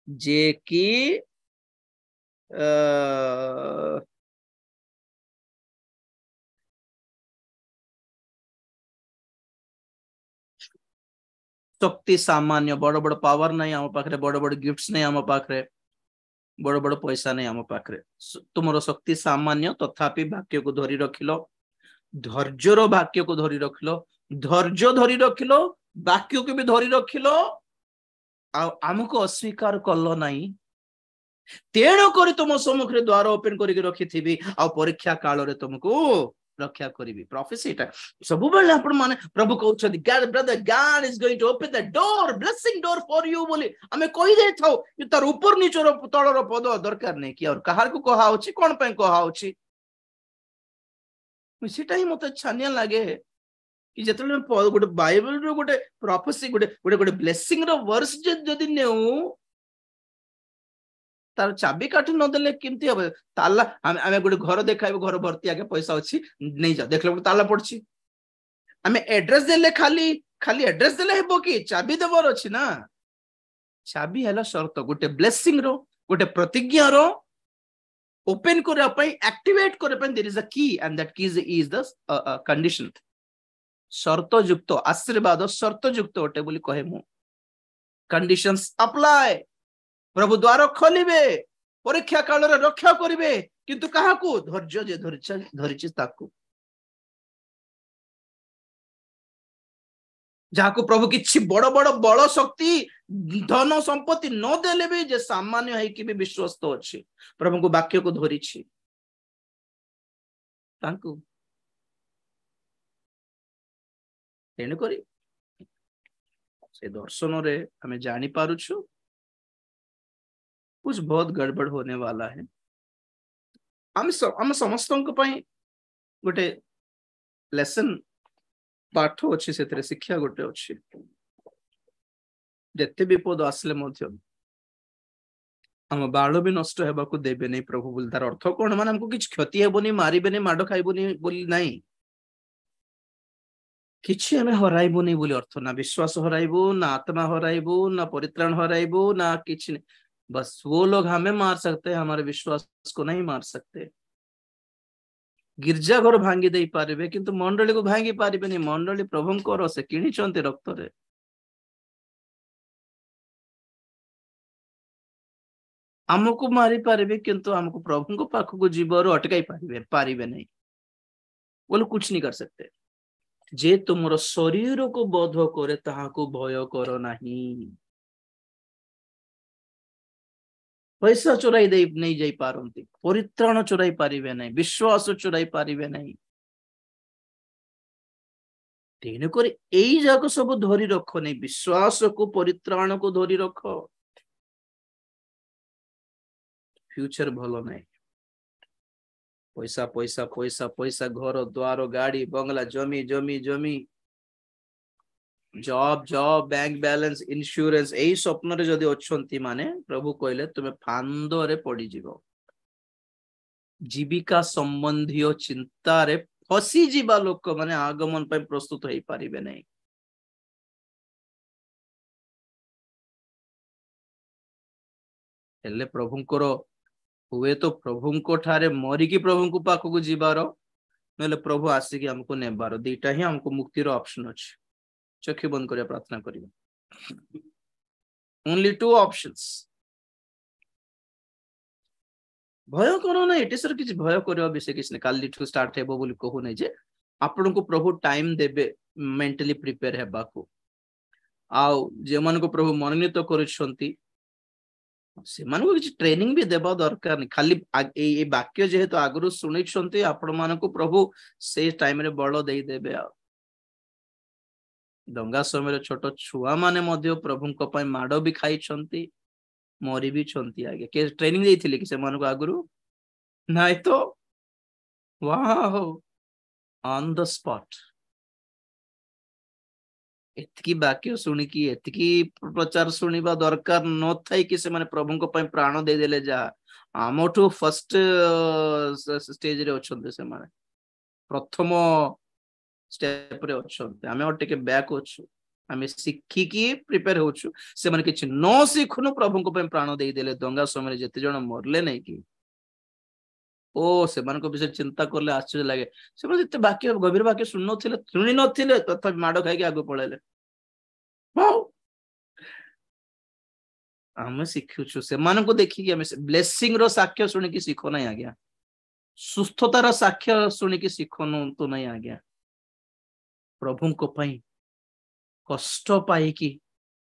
जे की शक्ति सामान्य बड़ बड़ पावर नहीं आम पाखरे बड़ बड़ गिफ्ट्स नहीं आम पाखरे बड़ बड़ पैसा नहीं आम पाखरे तुमर शक्ति सामान्य तथापि वाक्य को धरी रखिलो धैर्यर वाक्य को धरी रखिलो धैर्य धरी रखिलो वाक्य को भी धरी रखिलो आमको अस्वीकार कल नहीं तेणु करी तुम सम्मुख द्वार ओपन करके रखी थी आ परीक्षा काल रे तुमको रक्षा करी प्रोफेसीटा सब बेले आपण माने प्रभु कहउछथि God brother God is going to open the door blessing door for you बोली हमें कहि दे थाओ कि तार ऊपर नीचर तळर पद दरकार नै कि और कहार को कहा होछि कोन पे कहा होछि सेटा ही मते छानिया लागे कि जेतले गोटे बाइबल रो गोटे प्रोफेसी गोटे ब्लेसिंग रो वर्स जदी नेउ तार चाबी काठी न देले केमती हम ताला हमें गोटे घर देखाइबो घर भर्ती आगे पैसा अछि नहीं जा देखले ताला पड़छि हमें एड्रेस देले खाली एड्रेस देले हेबो कि चाबी देबर अछि ना चाबी हला शर्त गोटे ब्लेसिंग रो गोटे प्रतिज्ञा रो ओपन करे पई एक्टिवेट करे पई देयर इज अ की एंड दैट की इज द कंडीशन शर्त युक्त आशीर्वाद शर्त युक्त ओटे बोली कहे मु कंडीशंस अप्लाई प्रभु द्वार खोलिबे परीक्षा काल रे रक्षा करिवे किंतु काहाकू धैर्य जे धरिछि ताकू जाको प्रभु किछि बड़ बड़ बल शक्ति धन संपत्ति न देले भी जे सामान्य है कि भी विश्वस्त अछि प्रभु को वाक्य को धरिछि ताकू तेणु करी से दर्शन रे हमें जानी पारुछु कुछ बहुत गड़बड़ होने वाला है हम समस्तों गोटे लेसन पाठ अच्छी से शिक्षा गोटे अच्छी जिते विपद आसले हम बाल भी नष्ट होगा देवे नहीं प्रभु बोल तार अर्थ कौन माने हमको किछ क्षति हेबनी मारिबेनी माड खाइबनी बोली नहीं किछि हमें हराइबो नहीं बोली अर्थ ना विश्वास हराइबो ना आत्मा हराइबो ना परित्राण हराइबो ना किछि बस वो लोग हमें मार सकते हैं हमारे विश्वास को नहीं मार सकते गिरजा घर भांगी दे पारिबे किंतु मंडली को भांगी पारिबे नहीं मंडली प्रभुंकर से किणिचंती रक्त रे हमको मारी पारिबे किंतु हमको प्रभु को पाख को जीवर अटकाई पारिबे नहीं बोले कुछ नहीं कर सकते जे तुमरो शरीर को बोध करे ताहा को भय करो नहीं पैसा चोराई दे नहीं जाई पारंती परित्राण चोराई पारिबे नहीं विश्वास चोराई पारिबे नहीं तेणु कर एई जाक सब धरी रख नहीं विश्वास को परित्राण को धरी रख फ्यूचर भलो नहीं पैसा पैसा पैसा पैसा घर द्वार गाड़ी बंगला जमी जमी जमी job job bank balance insurance यही स्वप्न रे जदि अच्छंती माने प्रभु कहले तुमे फांद रे पड़ी जीवो जीविका संबंधी चिंता रे फसी जीवा लोक माने आगमन पे प्रस्तुत होई पारिबे नहीं हेले प्रभुंकर हुए तो प्रभुंको ठारे मरी की प्रभु को पाख को जीवार नले प्रभु आसिकी हमको नेबार दीटा ही हमको मुक्तिर ऑप्शन अछि चक्षु बंद करिया प्रार्थना करिया ओनली टू ऑप्शंस भय करो ना एटे सर किछ भय करियो विषय किछ ने काली ठू स्टार्ट हेबो बोली कहू नै जे आपन को प्रभु टाइम देबे मेंटली प्रिपेयर हेबा को आउ जे मन को प्रभु मनोनीत करछंती से मान को किछ ट्रेनिंग भी देबा दरकार नहीं खाली ए वाक्य जेहेतु आगरु सुनै छंती आपन मान को प्रभु से टाइम रे बळ देई देबे आ दंगा समय छोट छुआ माने मध्य प्रभु को पय माडो भी खाई छंती मरी भी छंती आगे के ट्रेनिंग देइथिले कि से मन को आगरु नाही तो वाओ ऑन द स्पॉट एतकी वाक्य सुनी कि एतकी प्रचार सुनिबा दरकार न थाई कि से माने प्रभु को पय प्राण दे देले जा आमोठो फर्स्ट स्टेज रे अछंते से माने प्रथम स्टेप रे अछंते हमें और टिके बैक होछु हमें सिक्खी की प्रिपेयर होछु से माने किछ न सिखुनु प्रभु को पय प्राण दे देले दंगा समय जेते जण मरले नै कि ओ से विषय चिंता करले आश्चर्य लगे से वाक्य गभीर वाक्य शुणी नथिले तथापि माड़ खाई आगे पळेले आम शिखुछु से देखिए ब्लेसिंग रो साक्ष्य शुणिकी शिख ना आज्ञा सुस्थतार साक्ष्य शुणिकी शिखनु तो नहीं आज्ञा प्रभु को पई कष्ट पाई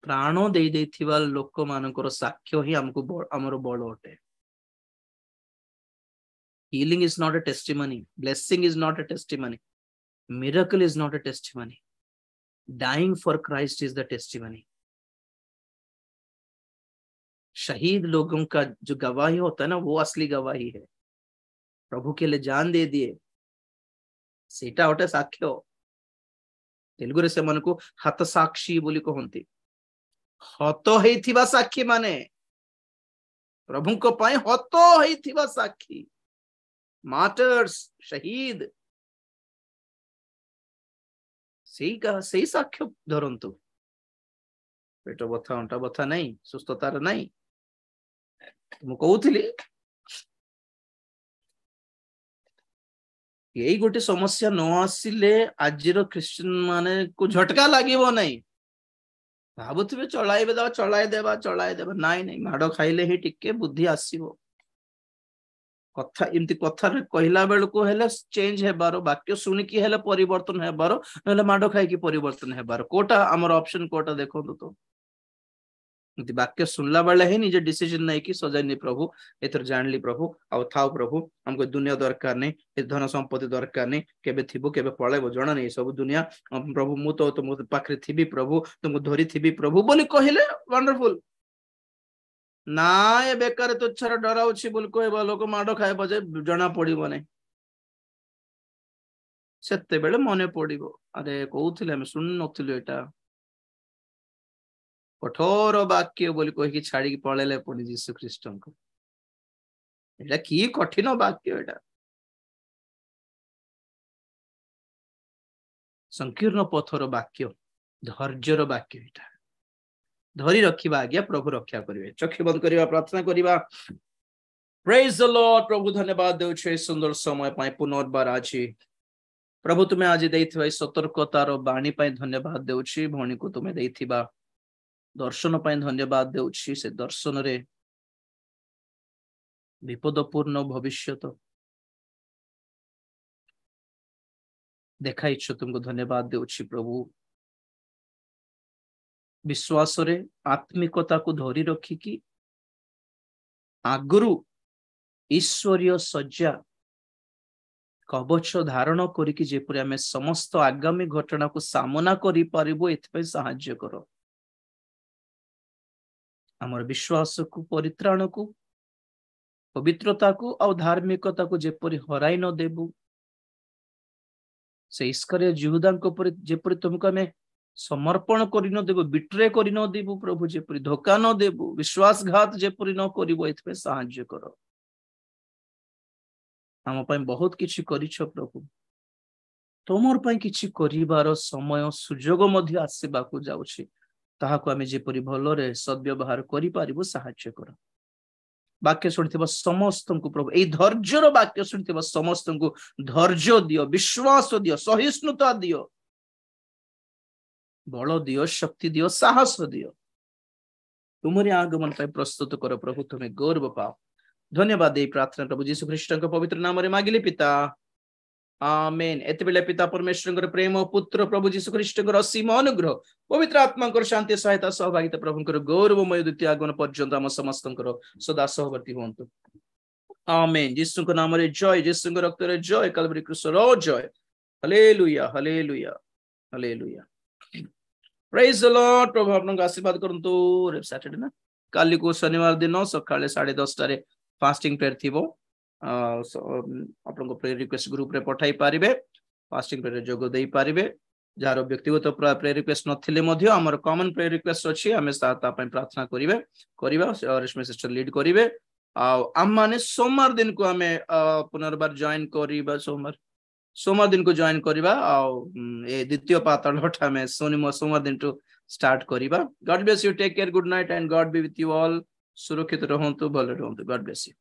प्राण दे देथिबा लोक मानकर साक्ष्य ही हमको हमर बल अटे healing is not a testimony, blessing is not a testimony, miracle is not a testimony, dying for Christ is the testimony. शहीद लोगों का जो गवाही होता है ना वो असली गवाही है प्रभु के लिए जान दे दिए सेटा ओटे साक्ष्य तेलुगु रे से मन को हत साक्षी बोली कहंती हत हेथिबा साक्षी माने प्रभु को पाए हत हेथिबा साक्षी मार्टर्स शहीद सही साक्ष्य धरंतु पेट बथा अंटा बथा नहीं सुस्थतार नहीं मु कहूली यही गोटे समस्या न आसिले आजिर क्रिश्चियन माने को झटका लागिबो नहीं भाबुथिबे चलाई देबा नाई नहीं माड़ खाइले ही टिके बुद्धि आसीबो कथा इमती कथा कहला बेल को हेले चेंज हेबारो वाक्य सुनिकी हेले परिवर्तन हेबारो नले माडो खाई की परिवर्तन हेबारो कोटा हमर ऑप्शन कोटा देखो तो इमती वाक्य सुनला बेले ही निजे डिसीजन नहीं कि सजाइनी प्रभु एथर जानली प्रभु आ थाओ प्रभु हमको दुनिया दरकार नहीं ए धन संपत्ति दरकार नहीं केबे थिबो केबे पळेबो जणा नहीं सब दुनिया प्रभु मु तो मो पाखरे थिबी प्रभु तुमको धरी थिबी प्रभु बोली कहिले वंडरफुल ना ये बेकार तुच्छर डराउछि बोल कहबा लोक माडो खाए बजे जना पड़िबो नै सेते बेले मने पड़िबो अरे कहउथिले हम सुन नथिलु एटा कठोर वाक्य बोली कहि कि छाड़ी कि पळेले पड़ी यीशु ख्रीष्टन को एटा की कठिन वाक्य एटा संकीर्ण पथर वाक्य धैर्यर वाक्य एटा धरी रखिबा आज्ञा प्रभु रक्षा करिवे चक्षु बंद करिवा प्रार्थना करिवा प्रेज द लॉर्ड प्रभु धन्यवाद देउछे सुंदर समय पाए पुनर्बार आछि प्रभु तुमे आज देइथिबा सतर्कतार बाणी पाए धन्यवाद देउछि भणी को तुमे देइथिबा दर्शन पाए धन्यवाद देउछि से दर्शन रे विपदपूर्ण भविष्यत देखाइछ तुमको धन्यवाद देउछि प्रभु विश्वास रे आत्मिकता को धरी रखी कि आगुरु ईश्वरीय सज्जा कवच धारण करिकि जेपरि आमे समस्त आगामी घटना को सामना करि परिबो एथपै सहाय्य करो हमर विश्वास को परित्राण को पवित्रता को और धार्मिकता को जेपरि हराई न देबु से इस्करिया यहूदा को पर जेपरि तुमको आमे समर्पण करि न देबो बिट्रे करि न देबो प्रभु जेपरि धोखा न देबो विश्वासघात जेपरि न करिबो एथपै सहाय्य करो हम पय बहुत किछि करिछ प्रभु तोमर पय किछि करिवार समय सुजोग मध्ये आसीबा को जाउछि ताहा को आमे जेपरि भलरे सद्व्यवहार करि पारिबो सहाय्य करो वाक्य सुनिथिबा समस्त को प्रभु ए धैर्यर वाक्य सुनिथिबा समस्त को धैर्य दियो विश्वास दियो सहिष्णुता दियो बल दियो शक्ति दियो साहस दियो तुमरी आगमन पाई प्रस्तुत करो प्रभु तुम्हें गौरव पाओ धन्यवाद दे प्रार्थना प्रभु यीशु ख्रीष्ट को पवित्र नाम रे मागिले पिता आमेन एते बेले पिता परमेश्वर प्रेम पुत्र प्रभु यीशु ख्रीष्ट को असीम अनुग्रह पवित्र आत्मा को शांति सहायता सहभागिता प्रभु को गौरवमय द्वितीय आगमन पर्यंत हम समस्त को सदा सहवर्ती होंतु आमेन यीशु को नाम रे जय यीशु को रक्त रे जय कलवरी क्रूस रो जय hallelujah hallelujah hallelujah praise the lord प्रभु आपन आशीर्वाद करंतु रे सैटरडे ना काली को शनिवार दिन सकाळे 10:30 रे फास्टिंग प्रेयर थिबो आपन को प्रेयर रिक्वेस्ट ग्रुप रे पठाई पारिबे फास्टिंग प्रेयर जोग देई पारिबे जार व्यक्तिगत प्रेयर रिक्वेस्ट नथिले मध्ये हमर कॉमन प्रेयर रिक्वेस्ट अछि हमें साथ आपन प्रार्थना करिबा और इसमें सिस्टर लीड करिवे हम माने सोमवार दिन को हमें पुनर्बार जॉइन करिबा सोमवार दिन को जॉइन करिबा ए द्वितीय पाताल हठा में सोमवार दिन टू स्टार्ट करिबा God bless you take care good night and God be with you all सुरक्षित रहंतु भले रहंतु गॉड ब्लेस यू।